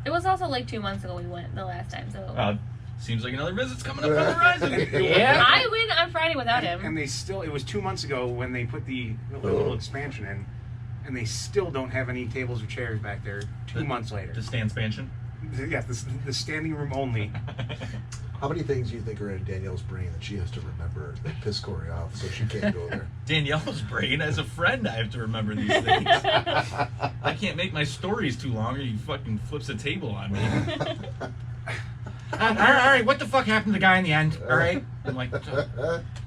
It was also like 2 months ago we went the last time, so Seems like another visit's coming up on the horizon. Yeah. I went on Friday without him. And they still, it was 2 months ago when they put the little expansion in, and they still don't have any tables or chairs back there 2 months later. The stand expansion. Yeah, the standing room only. How many things do you think are in Danielle's brain that she has to remember that piss Cory off so she can't go there? Danielle's brain, as a friend, I have to remember these things. I can't make my stories too long or he fucking flips a table on me. All right, what the fuck happened to the guy in the end? All right. I'm like,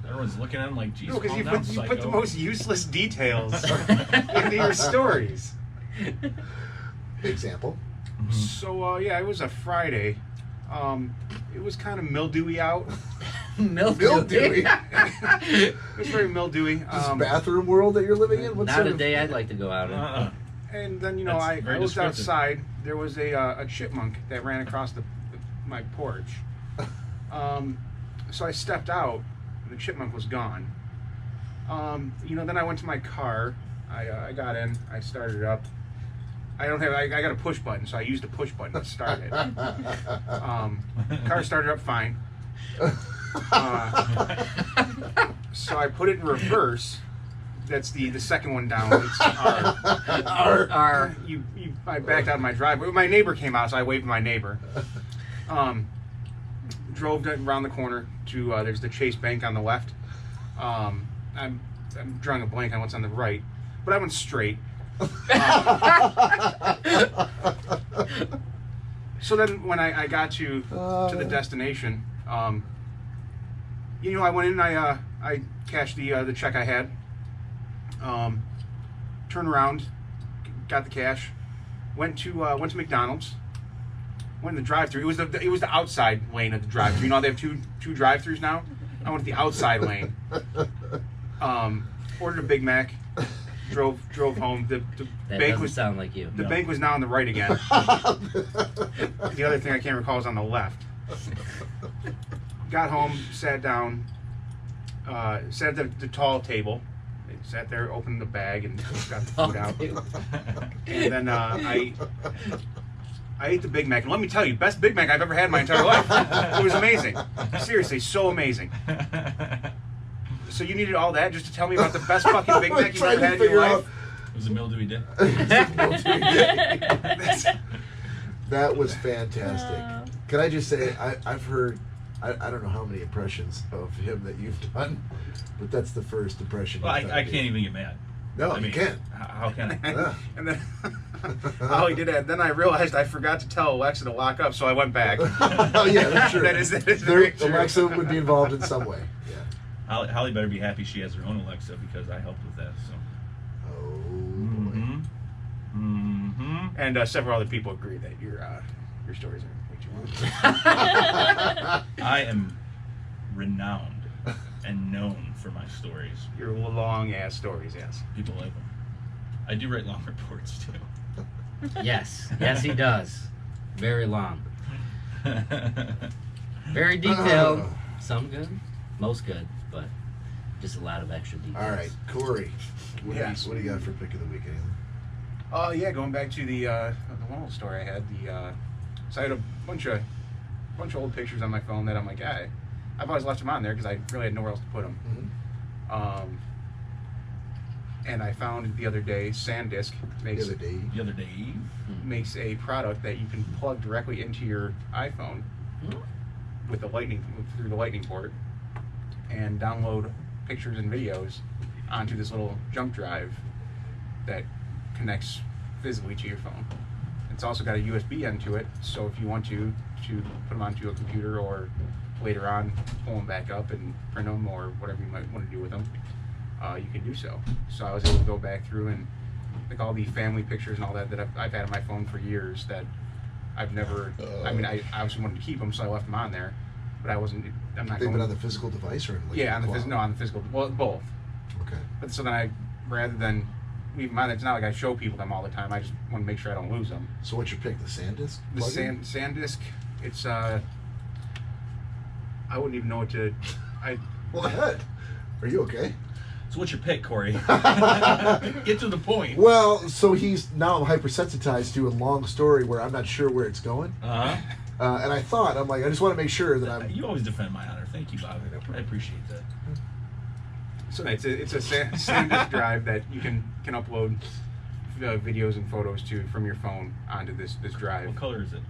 everyone's looking at him like, geez, No, because calm you down, put the psycho. most useless details into your stories. Example. So, yeah, it was a Friday. It was kind of mildewy out. Mildewy. It was very mildewy. This bathroom world that you're living in? What Not sort a of- day I'd like to go out in. And then, you know, That's I very looked descriptive. outside. There was a chipmunk that ran across my porch. So I stepped out. The chipmunk was gone. You know, then I went to my car. I got in. I started it up. I got a push button, so I used a push button to start it. Car started up fine. So I put it in reverse. That's the second one down. It's R. I backed out of my driveway. My neighbor came out, so I waved to my neighbor. Drove around the corner to there's the Chase Bank on the left. I'm drawing a blank on what's on the right, but I went straight. So then when I got to the destination, you know, I went in and I cashed the check I had. Turned around, got the cash, went to McDonald's, went in the drive-thru. It was the outside lane of the drive-thru. You know how they have two drive-thrus now? I went to the outside lane. Ordered a Big Mac, drove home. The That bank doesn't was sound like you. the bank was now on the right again. The other thing I can't recall is on the left. Got home, sat down, sat at the tall table. Sat there, opened the bag, and got the food out. And then I ate the Big Mac. And let me tell you, best Big Mac I've ever had in my entire life. It was amazing. Seriously, so amazing. So you needed all that just to tell me about the best fucking Big Mac you've ever had in your life? It was a mildewy day. That was fantastic. Can I just say, I've heard, I don't know how many impressions of him that you've done, but that's the first impression. Well, you've done I of me. can't even get mad. No, I mean, you can't. How can I? Yeah. And then all he did that. Then I realized I forgot to tell Alexa to lock up, so I went back. Oh yeah, that's true. That is There- very true. Alexa would be involved in some way. Yeah. Holly better be happy she has her own Alexa because I helped with that. So. Oh. Mm-hmm. Mm-hmm. And several other people agree that your stories are way too long. I am renowned and known for my stories. Your long ass stories, yes. People like them. I do write long reports too. Yes, he does. Very long. Very detailed. Some good, most good, but just a lot of extra details. All right, Cory. Yes. What do you got for pick of the week? Anything? Oh yeah, going back to the one old story I had. So I had a bunch of old pictures on my phone that I'm like, I've always left them on there because I really had nowhere else to put them. Mm-hmm. And I found the other day SanDisk makes The other day, makes a product that you can plug directly into your iPhone with through the lightning port and download pictures and videos onto this little jump drive that connects physically to your phone. It's also got a USB end to it, so if you want to put them onto a computer or later on pull them back up and print them or whatever you might want to do with them, you can do so. So I was able to go back through and like all the family pictures and all that I've had on my phone for years that I've never. I mean, I obviously wanted to keep them, so I left them on there, but I'm not. They've going been on the physical device or like yeah, on the cloud? no, on the physical. Well, both. Okay. But so then rather than leave them on, it's not like I show people them all the time. I just want to make sure I don't lose them. So what's your pick? The SanDisk? The plugin? SanDisk, it's I wouldn't even know what to. Well, ahead. Are you okay? So what's your pick, Cory? Get to the point. Well, so now I'm hypersensitized to a long story where I'm not sure where it's going. Uh-huh. And I'm like, I just want to make sure that I'm. You always defend my honor. Thank you, Bob. I appreciate that. So it's a SanDisk drive that you can upload videos and photos to from your phone onto this drive. What color is it?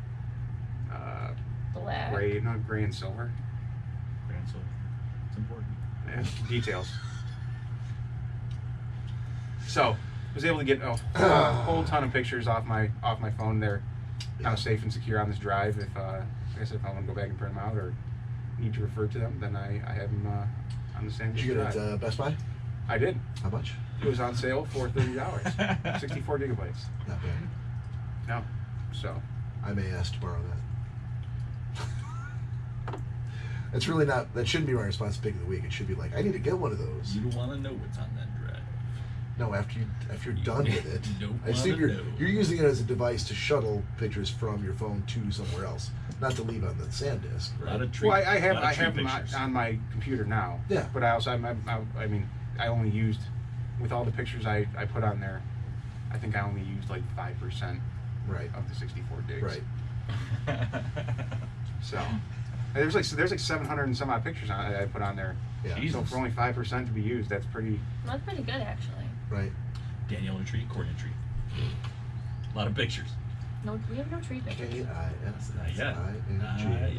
Black. Gray and silver. Gray and silver. It's important. Yeah, details. So I was able to get a whole ton of pictures off my phone. They're now safe and secure on this drive. If like I said, if I want to go back and print them out or need to refer to them, then I have them on the same Did you get drive. it at Best Buy? I did. How much? It was on sale for $30. 64 gigabytes. Not bad. No. So I may ask to borrow that. That's really not. That shouldn't be my response to pick of the week. It should be like, I need to get one of those. You don't want to know what's on that drive. No, after you're done with it. Don't I assume wanna know. you're using it as a device to shuttle pictures from your phone to somewhere else, not to leave on the SanDisk. A Right? lot of tree, well, I have lot of tree them pictures. on my computer now. Yeah. But I also I mean I only used with all the pictures I put on there. I think I only used like 5% Right. of the 64 gigs. Right. So there's like 700 and some odd pictures I put on there. Yeah. Jesus. So for only 5% to be used, that's pretty. That's pretty good, actually. Right. Danielle in a tree, Cory in a tree. A lot of pictures. No, we have no tree pictures. KISSING.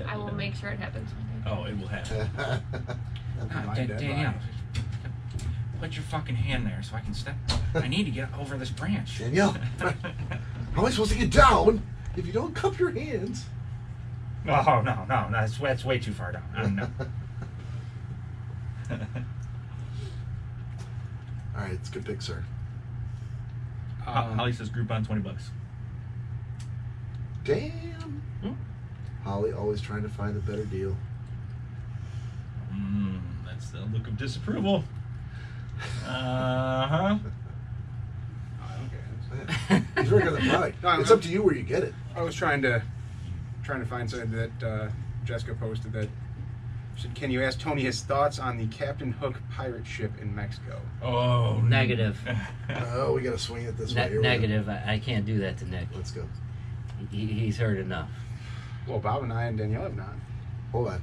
I will make sure it happens one day. Oh, it will happen. My deadline. Danielle, put your fucking hand there so I can step. I need to get over this branch. Danielle, how am I supposed to get down if you don't cup your hands? Oh, no, that's way too far down. No. All right, it's a good pick, sir. Holly says Groupon $20. Damn. Holly always trying to find the better deal. That's the look of disapproval. Uh-huh. Okay. He's working on the product. No, It's up to you where you get it. I was trying to find something that Jessica posted that said, "Can you ask Tony his thoughts on the Captain Hook pirate ship in Mexico?" Oh, Negative. Oh, we got to swing it this way. Here we go. Negative. I can't do that to Nick. Let's go. He's heard enough. Well, Bob and I and Danielle have not. Hold on.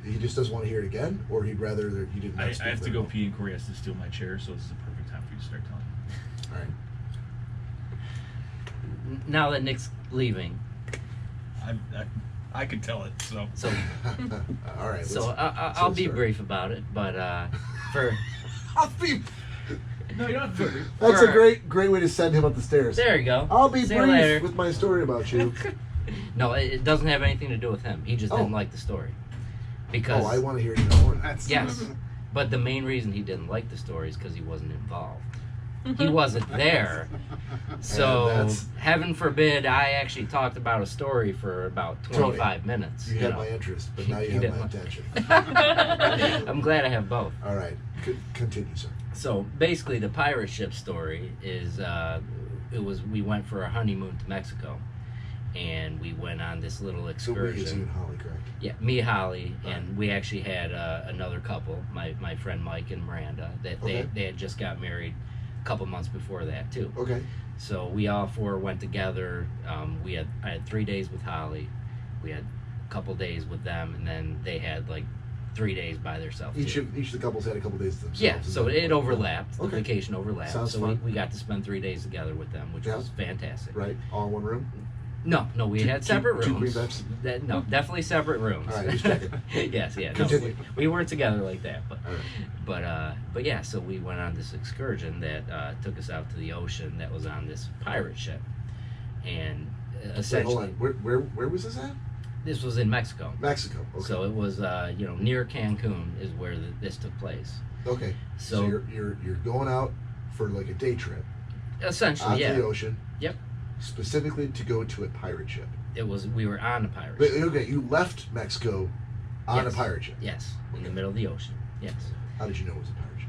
He just doesn't want to hear it again, or he'd rather that you didn't. I speak have to very go well? pee and Cory has to steal my chair, so this is the perfect time for you to start telling me. All right. Now that Nick's leaving, I could tell it, so. so All right. so let's I'll be start. brief about it. But for I'll be. No, you're not very. That's For- a great way to send him up the stairs. there you go. I'll be See you brief later. with my story about you. No, it doesn't have anything to do with him. He just didn't Oh. like the story. Because Oh, I want to hear even more. That's yes, but the main reason he didn't like the story is because he wasn't involved. He wasn't there. So that's- heaven forbid I actually talked about a story for about 25 minutes. You had know. my interest, but now you You have my didn't. attention. I'm glad I have both. All right. Continue, sir. So basically, the pirate ship story is we went for a honeymoon to Mexico, and we went on this little So we is you excursion. and Holly, correct? Yeah, me, Holly, and we actually had another couple, my friend Mike and Miranda, that Okay. they had just got married a couple months before that too. Okay. So we all four went together. I had 3 days with Holly, we had a couple days with them, and then they had like 3 days by themselves. Each too. of the couples had a couple days to themselves. Yeah, Is so that- it overlapped. The Okay. vacation overlapped. Sounds so fun. we got to spend 3 days together with them, which Yeah. was fantastic. Right, all in one room. No, we had Two- separate two rooms. queen beds? No, definitely separate rooms. All right, just checking. yes, yeah. No, Continue. we weren't together like that, but All right. but yeah. So we went on this excursion that took us out to the ocean. That was on this pirate ship, and Wait, essentially hold on. Where was this at? This was in Mexico. Mexico. Okay. So it was, near Cancun is where this took place. Okay. So you're going out for like a day trip. Essentially, out to the ocean. Yep. Specifically to go to a pirate ship. We were on a pirate ship. Okay, you left Mexico on a pirate ship. Yes, in the middle of the ocean. Yes. How did you know it was a pirate ship?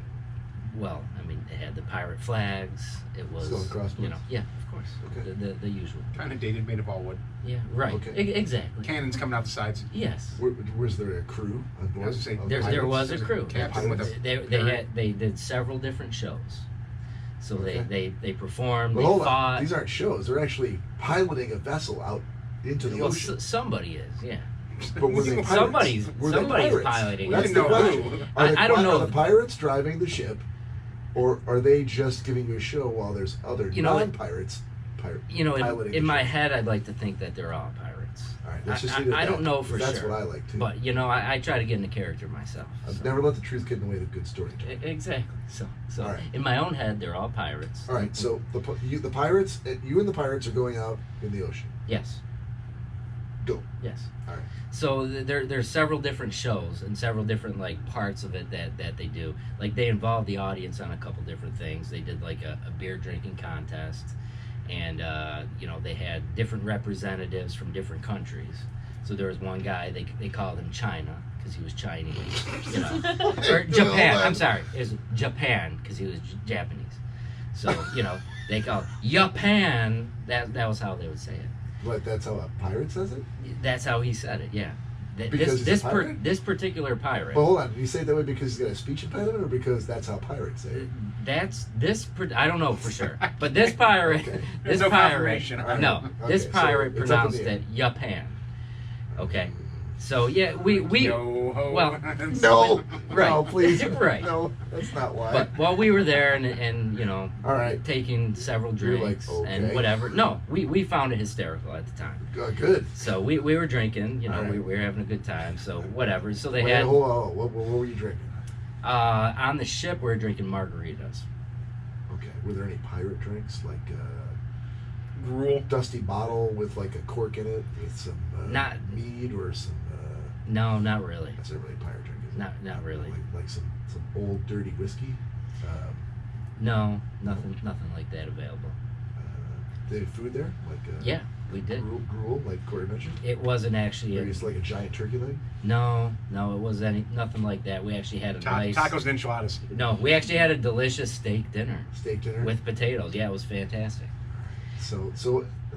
Well, I mean, it had the pirate flags. It was, Still across boats? yeah, of course. Okay. The usual. Kind of dated, made of all wood. Yeah, right. Okay. Exactly. Cannons coming out the sides. Yes. Was there a crew on board? I was gonna say, of There pirates? was a crew. Captain with a They did several different shows. So Okay. they performed. But they hold fought. on, these aren't shows. They're actually piloting a vessel out into the Well, ocean. somebody is, yeah. But were they pirates? Somebody's Were they somebody's pirates? piloting. That's We the didn't know question. who. I don't know. Are the pirates driving the ship, or are they just giving you a show while there's other non-pirates piloting in the my ship? head, I'd like to think that they're all pirates. All right, let's just leave it at I that, don't know 'cause for that's sure. what I like too. But I try to get into character myself. I've so. never let the truth get in the way of a good story. Exactly. So All right. in my own head, they're all pirates. All right, so the pirates, you and the pirates are going out in the ocean. Yes. Go. Yes. All right. So there's several different shows and several different like parts of it that they do. Like they involve the audience on a couple different things. They did like a beer drinking contest, and they had different representatives from different countries. So there was one guy they called him China because he was Chinese, or Japan. I'm sorry, it was Japan because he was Japanese. So they called Japan. That was how they would say it. But that's how a pirate says it? That's how he said it. Yeah. Because he's a pirate? This particular pirate. Well, hold on. Do you say it that way because he's got a speech impediment, or because that's how pirates say it? I don't know for sure, but this pirate, Okay. There's no confirmation. no, Okay, this so pirate it's up in pronounced the air. it Japan. Okay, so yeah, we well, No, Right. no, please, Right. No, that's not why. but while we were there and All right. taking several You're like, drinks okay. and whatever. No, we found it hysterical at the time. Good. So we were drinking, All right. we were having a good time. So whatever. So they Wait, had hold on. What were you drinking? on the ship we were drinking margaritas. Okay. Were there any pirate drinks like Gruel. dusty bottle with like a cork in it with some Not- mead or some? No, not really. That's not really a pirate drink, is it? Not really. Like some old dirty whiskey. No, nothing like that available. They had food there, like Yeah, we did. gruel, like Cory mentioned. It wasn't actually. Maybe it's like a giant turkey leg. No, it wasn't nothing like that. We actually had a nice. Tacos and enchiladas. No, we actually had a delicious steak dinner Steak dinner. with potatoes. Yeah, it was fantastic. So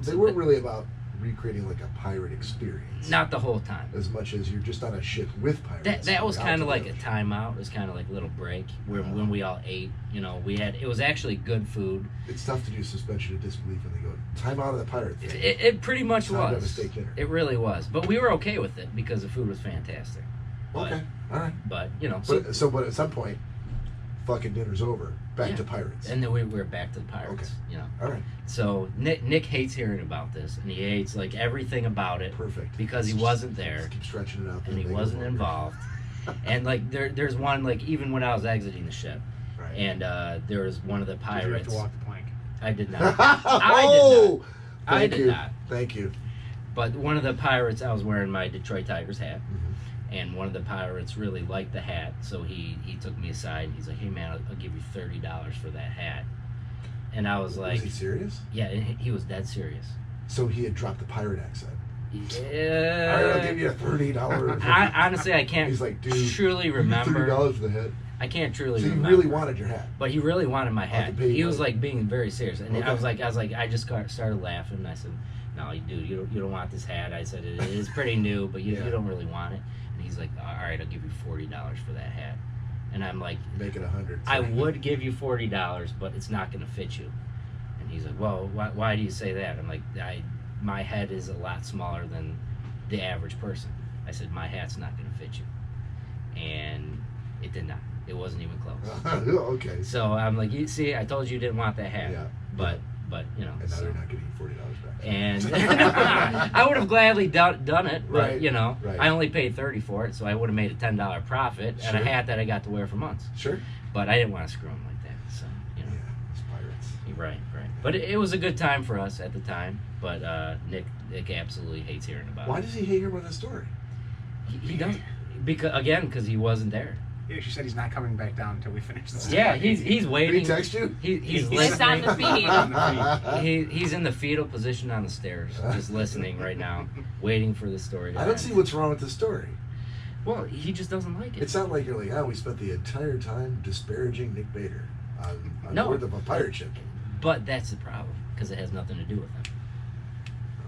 they weren't really about recreating like a pirate experience. Not the whole time. As much as you're just on a ship with pirates. That was You're out kind to of the like a ocean. timeout. It was kind of like a little break when we all ate. It was actually good food. It's tough to do suspension of disbelief when they go time out of the pirate thing. It pretty much Time to have a was. steak dinner. It really was. But we were okay with it because the food was fantastic. But, Okay, all right. But But at some point, fucking dinner's over. Back Yeah. to pirates. and then we were back to the pirates. All right, So Nick hates hearing about this, and he hates like everything about it perfect. because he Let's wasn't just there keep stretching it out. and he make it wasn't longer. involved. And like there's one like even when I was exiting the ship, Right. and there was one of the Did you have pirates. to walk the plank? I did not. Oh, I thank did you. not. Thank you. But one of the pirates, I was wearing my Detroit Tigers hat, Mhm. and one of the pirates really liked the hat, so he took me aside and he's like, "Hey man, I'll give you $30 for that hat." And I was like, was he serious? "Yeah," and he was dead serious. So he had dropped the pirate accent. All right, Yeah. I'll give you a $30. Honestly, I can't He's like, dude, truly give me remember. $30 for the hat. I can't truly So he remember. really wanted your hat. But he really wanted my I'll have hat. to pay you He was money. like being very serious, and Okay. I was like, I just started laughing. And I said, "No, dude, you don't want this hat." I said, "It is pretty new, but you Yeah. don't really want it." And he's like, "All right, I'll give you $40 for that hat." And I'm like, Make it 100. "I would give you $40, but it's not going to fit you." And he's like, "Well, why do you say that?" I'm like, my head is a lot smaller than the average person. I said, "My hat's not going to fit you," and it did not. It wasn't even close. Okay. So I'm like, you see, I told you you didn't want that hat. Yeah. But And now so- you're not getting $40 back. and I would have gladly done it, but Right, right. I only paid $30 for it, so I would have made a $10 profit and a Sure. hat that I got to wear for months. Sure. But I didn't want to screw him like that, so Yeah, it's pirates. Right. But it was a good time for us at the time. But Nick absolutely hates hearing about Why it. does he hate hearing about the story? He doesn't. Because he wasn't there. Yeah, she said he's not coming back down until we finish this. Yeah, he's waiting. Did he text you? He's It's on listening. the feed. On the feed. He's in the fetal position on the stairs, just listening right now, waiting for the story to I don't end. see what's wrong with the story. Well, he just doesn't like it. It's not like you're like, oh, we spent the entire time disparaging Nick Bader on No. board of a pirate ship. But that's the problem, because it has nothing to do with him.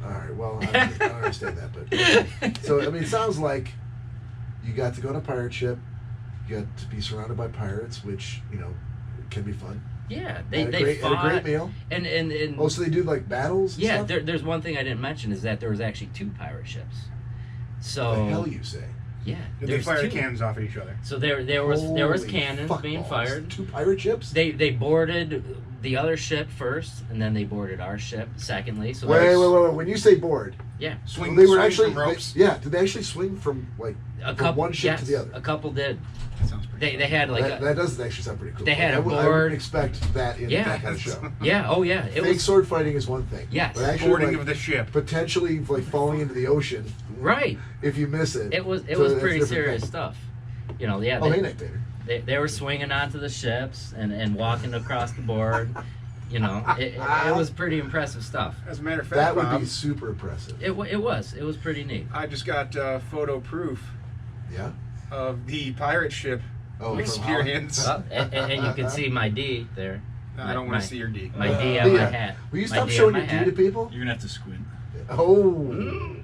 All right, well, I don't understand that, but so I mean, it sounds like you got to go on a pirate ship, you got to be surrounded by pirates, which can be fun. Yeah, Had they a fought. great meal. And Oh, so they do like battles? And yeah, stuff? there's one thing I didn't mention is that there was actually 2 pirate ships. So The hell you say? yeah, Did they there's fire 2. cannons off at each other? So there was Holy cannons being fuckballs. fired. 2 pirate ships? They boarded the other ship first, and then they boarded our ship secondly. So Wait. there's- When you say board, Yeah, Swing, they were swing actually from ropes. yeah. Did they actually swing from like from one ship to the other? A couple did. That sounds pretty. They had like that doesn't actually sound pretty cool. They had I a would board. expect that in Yeah. that kind of show. yeah, oh yeah, it Fake was sword fighting is one thing. Yes. But actually, boarding like, of the ship. potentially like falling into the ocean right. if you miss it. It was So that's a pretty different serious thing. stuff. Yeah. Oh, hey, Nick Bader. They were swinging onto the ships and walking across the board. It was pretty impressive stuff. As a matter of fact, That would Bob, be super impressive. It was pretty neat. I just got photo proof Yeah. of the pirate ship Oh, from experience. Oh, and you can see my D there. I don't want to see your D. My D on my Yeah. hat. Will you My stop D on showing my your D hat. to people? You're gonna have to squint. Oh.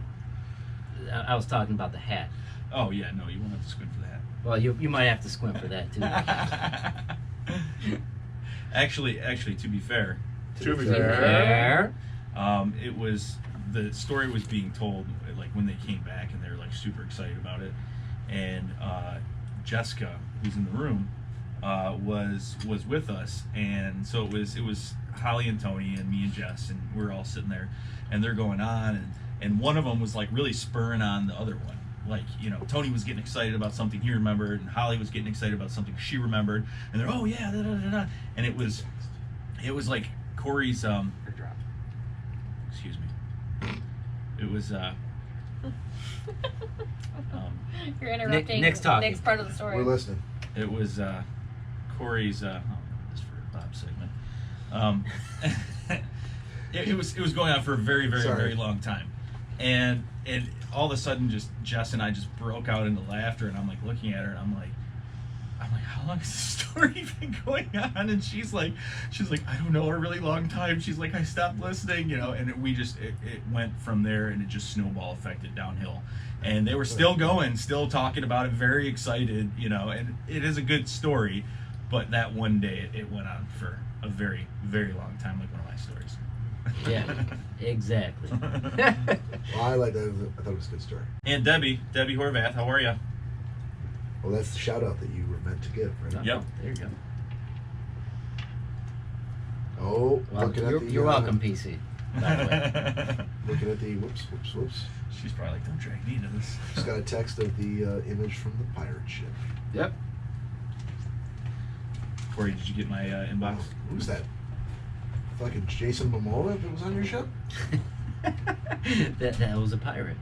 I was talking about the hat. Oh yeah, no, you won't have to squint for that. Well, you might have to squint for that too. actually, to be fair, To be Fair. it was the story was being told like when they came back and they were like super excited about it, and Jessica, who's in the room, was with us, and so it was Holly and Tony and me and Jess, and we're all sitting there, and they're going on, and one of them was like really spurring on the other one. Like, Tony was getting excited about something he remembered, and Holly was getting excited about something she remembered, and they're, oh yeah, da, da, da, da. And it was like Cory's excuse me, it was You're interrupting Nick's talking. Nick's part of the story. We're listening. it was Cory's this for Bob's segment. It was going on for a very, very, Sorry. very long time, and all of a sudden, just Jess and I just broke out into laughter, and I'm like looking at her, and I'm like, how long has this story been going on? And she's like, I don't know, a really long time. She's like, I stopped listening, and it went from there, and it just snowball affected downhill, and they were still going, still talking about it, very excited, and it is a good story, but that one day it went on for a very, very long time, like one of my stories. Yeah, exactly. Well, I like that. I thought it was a good story. And Debbie Horvath, how are you? Well, that's the shout out that you were meant to give, right? Yep. There you go. Oh, Well, looking at the. you're welcome, PC. By the way. Looking at the whoops. She's probably like, don't drag me into this. Just got a text of the image from the pirate ship. Yep. Cory, did you get my inbox? Who's that? Fucking Jason Momoa that was on your ship? that was a pirate.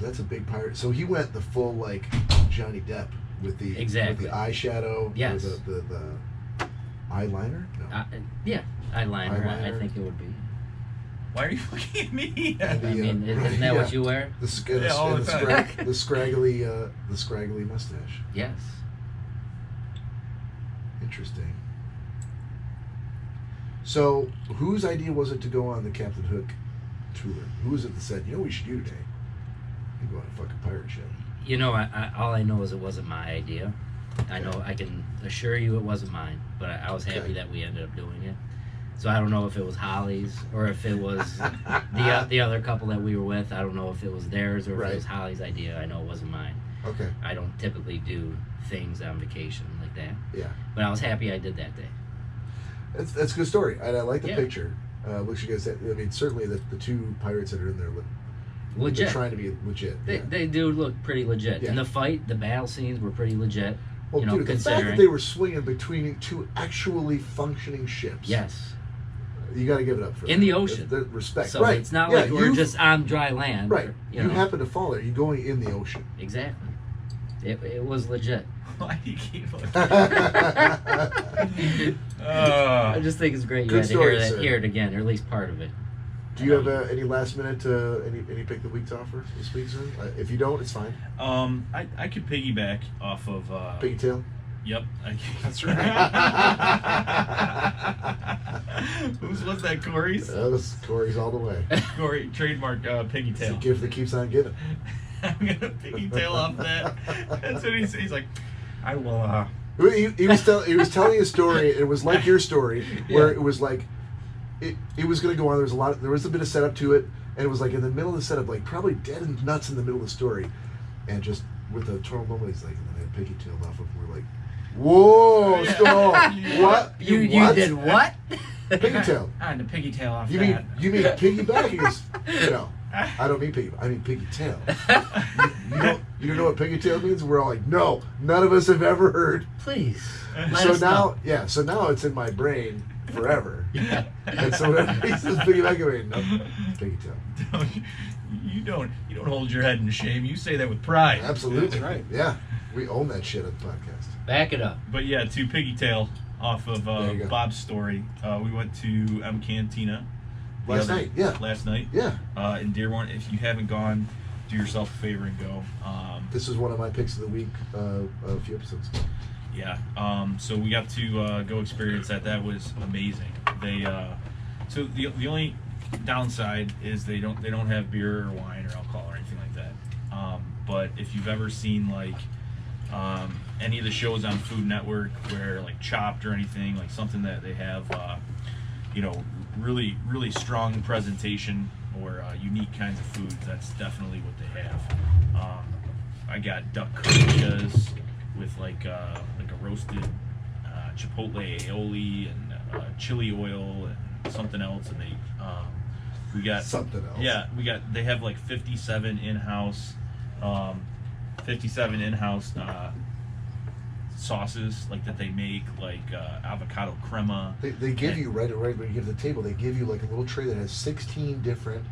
That's a big pirate. So he went the full like Johnny Depp with the Exactly. eyeshadow. Yes. Or the eyeliner. No. Yeah, eyeliner. I Eyeliner. think it would be. Why are you looking at me? And the, I mean, isn't that what you wear? The all the time. the scraggly mustache. Yes. Interesting. So, whose idea was it to go on the Captain Hook tour? Who was it that said, what we should do today? You go on a fucking pirate ship. All I know is it wasn't my idea. I know I can assure you it wasn't mine, but I was happy Okay. that we ended up doing it. So I don't know if it was Holly's or if it was the other couple that we were with. I don't know if it was theirs or if Right. it was Holly's idea. I know it wasn't mine. Okay. I don't typically do things on vacation like that, Yeah. but I was happy I did that day. That's a good story. And I like the Yeah. picture. Which you guys said, I mean, certainly the two pirates that are in there look Legit. they're trying to be legit. They, yeah. they do look pretty legit. Yeah. And the fight, the battle scenes were pretty legit. Well, dude, the fact that considering. they were swinging between two actually functioning ships. Yes. You got to give it up for In that. the ocean. The respect. So right. it's not Yeah, like we're you- just on dry land. Right. or, You know. happen to fall there. You're going in the ocean. Exactly. It was legit. Why do you keep looking? I just think it's great you Good had to story, hear sir. hear it again, or at least part of it. Do you have any last minute any pick the week to offer this week, sir? If you don't, it's fine. I could piggyback off of. Piggy tail. Yep. That's right. Whose was that? Cory's. That was Cory's all the way. Cory trademark piggy It's a tail. gift that keeps on giving. I'm gonna piggy tail off that. That's what he says. He's like, I will. He was telling a story. It was like your story, where it was like it was going to go on. There was a bit of setup to it, and it was like in the middle of the setup, like probably dead and nuts in the middle of the story, and just with a total moment, he's like, and then I piggy tailed off of. We're like, whoa, stop! What You what? did what? Piggy tail. I had to piggy tail off You that. mean piggyback? He goes, no, I don't mean piggy. I mean piggy tail. You don't know what piggy tail means? We're all like, no, none of us have ever heard. Please. Let So us know. now, so now it's in my brain forever. And so whenever he says piggyback, I mean, no, piggy tail. You don't hold your head in shame. You say that with pride. Absolutely. That's right. Yeah, we own that shit on the podcast. Back it up. But yeah, to piggy tail off of There you go. Bob's story, we went to M Cantina Last night, yeah. Last night, Yeah, in Dearborn. If you haven't gone, do yourself a favor and go. this is one of my picks of the week a few episodes ago. Yeah. So we got to go experience that. That was amazing. They so the only downside is they don't have beer or wine or alcohol or anything like that. But if you've ever seen like any of the shows on Food Network where like Chopped or anything, like something that they have really really strong presentation or unique kinds of foods, that's definitely what they have. I got duck carnitas with like a roasted chipotle aioli and chili oil and something else, and we got Something else. Yeah, they have like 57 in-house sauces like that they make, like avocado crema. They give you right when you get to the table. They give you like a little tray that has 16 different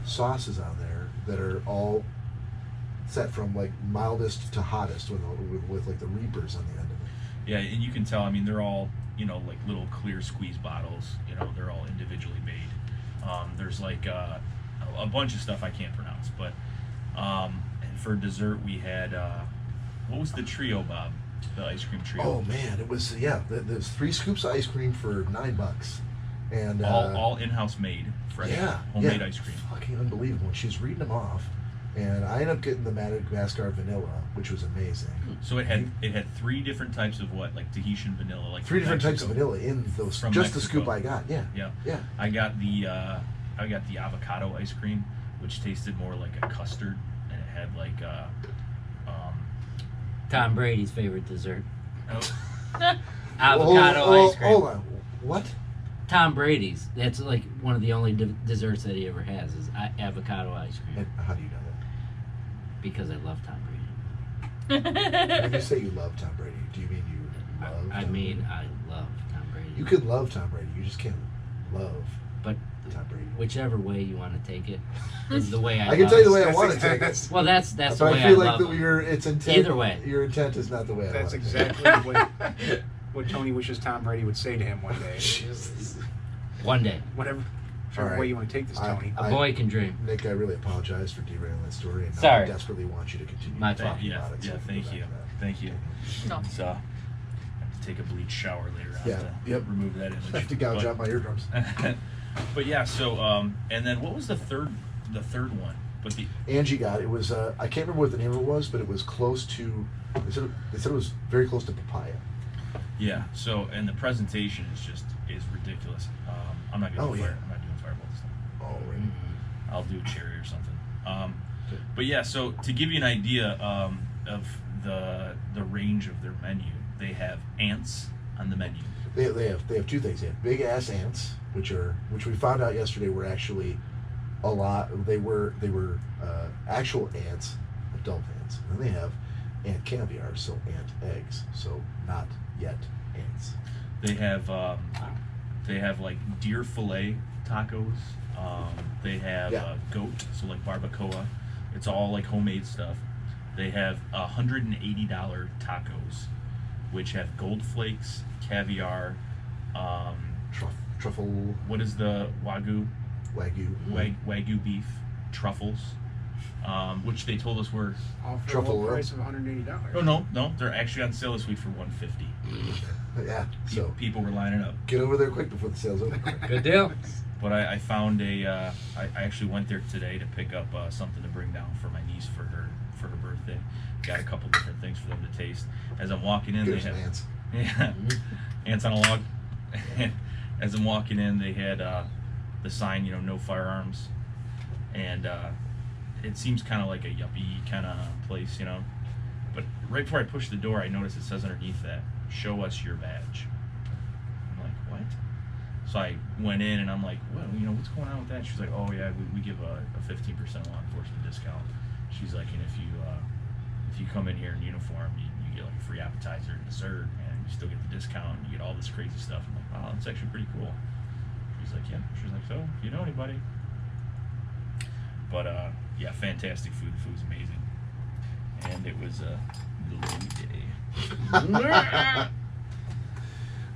sauces on there that are all set from like mildest to hottest with like the reapers on the end of it. Yeah, and you can tell. I mean, they're all like little clear squeeze bottles. They're all individually made. There's like a bunch of stuff I can't pronounce, but and for dessert we had what was the trio, Bob? The ice cream trio. Oh man, it was there's 3 scoops of ice cream for $9, and all in-house made, fresh, homemade ice cream. Fucking unbelievable. And she was reading them off, and I ended up getting the Madagascar vanilla, which was amazing. So it had 3 different types of what, like Tahitian vanilla, like 3 different types Mexico. of vanilla in those. From Just the Mexico. scoop I got. Yeah. Yeah. I got the avocado ice cream, which tasted more like a custard, and it had like Tom Brady's favorite dessert. Well, Avocado ice cream. Hold on. What? Tom Brady's. That's like one of the only desserts that he ever has is avocado ice cream. And how do you know that? Because I love Tom Brady. When you say you love Tom Brady, do you mean you love? I Tom mean, Brady? I love Tom Brady. You could love Tom Brady. You just can't love But Tom Brady. whichever way you want to take it is the way I I can love tell you the it. way I That's want to exactly- take it. Well, that's the But way I feel I like love it. its intent. Either way. Your intent is not the way I That's want exactly what Tony wishes Tom Brady would say to him one day. One day. Whatever All right. way you want to take this, Tony. A boy can dream. Nick, I really apologize for derailing that story, and now Sorry. I desperately want you to continue My talking fault. about it. so we can Thank go you. back to that. Thank you. No. So I have to take a bleach shower later on Yeah, to yep. remove that I image. have to gouge But- out my eardrums. But yeah, so and then what was the third one? But the Angie got it was I can't remember what the name of it was, but it was close to. They said it was very close to papaya. yeah, so and the presentation is ridiculous. I'm not Oh, doing yeah. I'm not doing fireball this time. Oh, right. I'll do cherry or something. But yeah, so to give you an idea of the range of their menu, they have ants on the menu. They have 2 things. They have big ass ants, which we found out yesterday were actually a lot. They were actual ants, adult ants. And then they have ant caviar, so ant eggs, so not yet ants. They have They have like deer fillet tacos. They have goat, so like barbacoa. It's all like homemade stuff. They have $180 tacos, which have gold flakes, caviar, Truffle. what is the wagyu beef, truffles, which they told us were All for Truffle a low oil. price of $180. oh no, they're actually on sale this week for $150. Yeah. So People were lining up. get over there quick before the sale's over. Good deal. But I found I actually went there today to pick up something to bring down for my niece for her birthday. Got a couple different things for them to taste. As I'm walking in, Get they her some have ants. yeah, ants on a log. As I'm walking in, they had the sign, no firearms, and it seems kind of like a yuppie kind of place, But right before I push the door, I noticed it says underneath that, "Show us your badge." I'm like, what? So I went in and I'm like, well, what's going on with that? She's like, oh yeah, we give a 15% law enforcement discount. She's like, and if you come in here in uniform, you get like a free appetizer and dessert, and you still get the discount, and you get all this crazy stuff. I'm like, wow, that's actually pretty cool. She's like, yeah. She's like, so, do you know anybody? But yeah, fantastic food. The food's amazing. And it was a lovely day.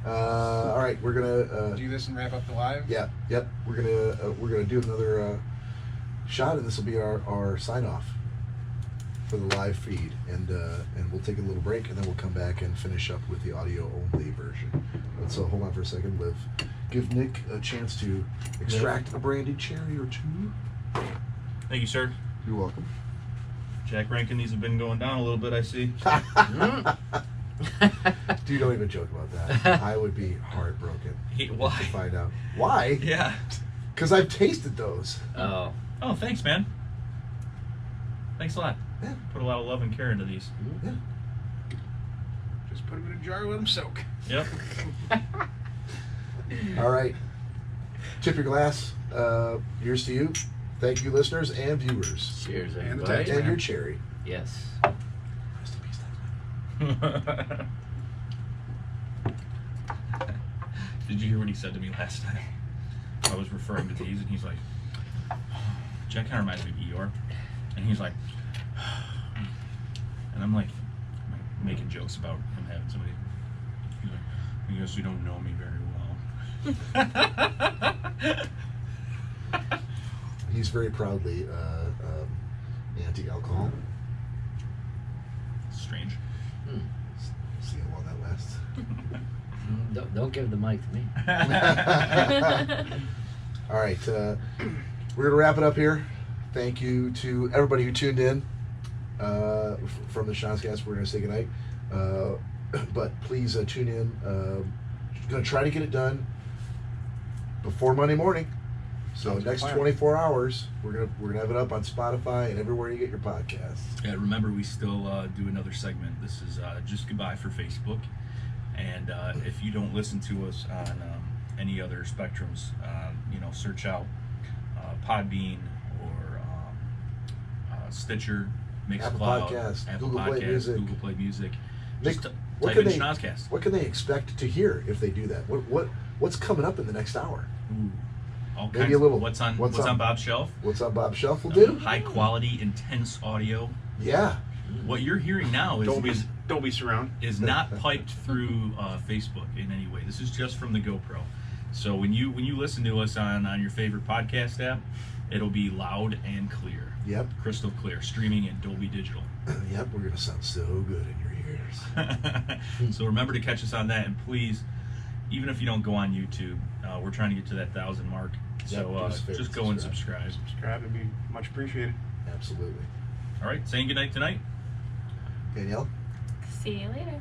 All right, we're gonna Do this and wrap up the live. Yep. We're gonna do another shot, and this will be our sign off for the live feed, and we'll take a little break, and then we'll come back and finish up with the audio only version. But so hold on for a second, Liv. Give Nick a chance to extract a brandy cherry or two. Thank you, sir. You're welcome. Jack Rankin, these have been going down a little bit, I see. Dude, don't even joke about that. I would be heartbroken Why? to find out. Why? Yeah. Because I've tasted those. Oh. Oh, thanks, man. Thanks a lot. Yeah. Put a lot of love and care into these. Yeah. Just put them in a jar, let them soak. Yep. All right. Tip your glass. Here's to you. Thank you, listeners and viewers. Cheers, And the everybody. tax And your cherry. Yes. Rest in peace, Taxman. Did you hear what he said to me last time? I was referring to these, and he's like, Jack kind of reminds me of Eeyore. And he's like, and I'm like making jokes about him having somebody. He's like, I guess you don't know me very well. He's very proudly anti-alcohol. Strange. See how long that lasts. Don't give the mic to me. All right, we're gonna wrap it up here. Thank you to everybody who tuned in from the Schnozzcast. We're gonna say goodnight, but please tune in. Gonna try to get it done before Monday morning. So Sounds next like a plan. 24 hours, we're gonna have it up on Spotify and everywhere you get your podcasts. Yeah, remember we still do another segment. This is just goodbye for Facebook. And if you don't listen to us on any other spectrums, search out Podbean or Stitcher, Mixcloud, Apple Podcasts, Google Play Music. Google Play Music. Nick, Just what type can in they- Schnozzcast. What can they expect to hear if they do that? What's coming up in the next hour? Ooh, all Maybe kinds a little- Of, what's on what's on- Bob's shelf? What's on Bob's shelf will do? High quality, intense audio. Yeah. What you're hearing now is Dolby surround. is not piped through Facebook in any way. This is just from the GoPro. So when you listen to us on your favorite podcast app, it'll be loud and clear, Yep. crystal clear, streaming in Dolby Digital. Yep. We're gonna sound so good in your ears. So remember to catch us on that, and please, even if you don't go on YouTube, we're trying to get to that 1,000 mark. So do us a favor, just go and subscribe. Subscribe would be much appreciated. Absolutely. All right, saying goodnight tonight. Danielle. See you later.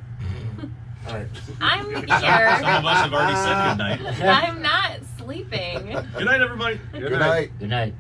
All right. I'm Some of here. us have already said goodnight. I'm not sleeping. Good night, everybody. Good night. Good night.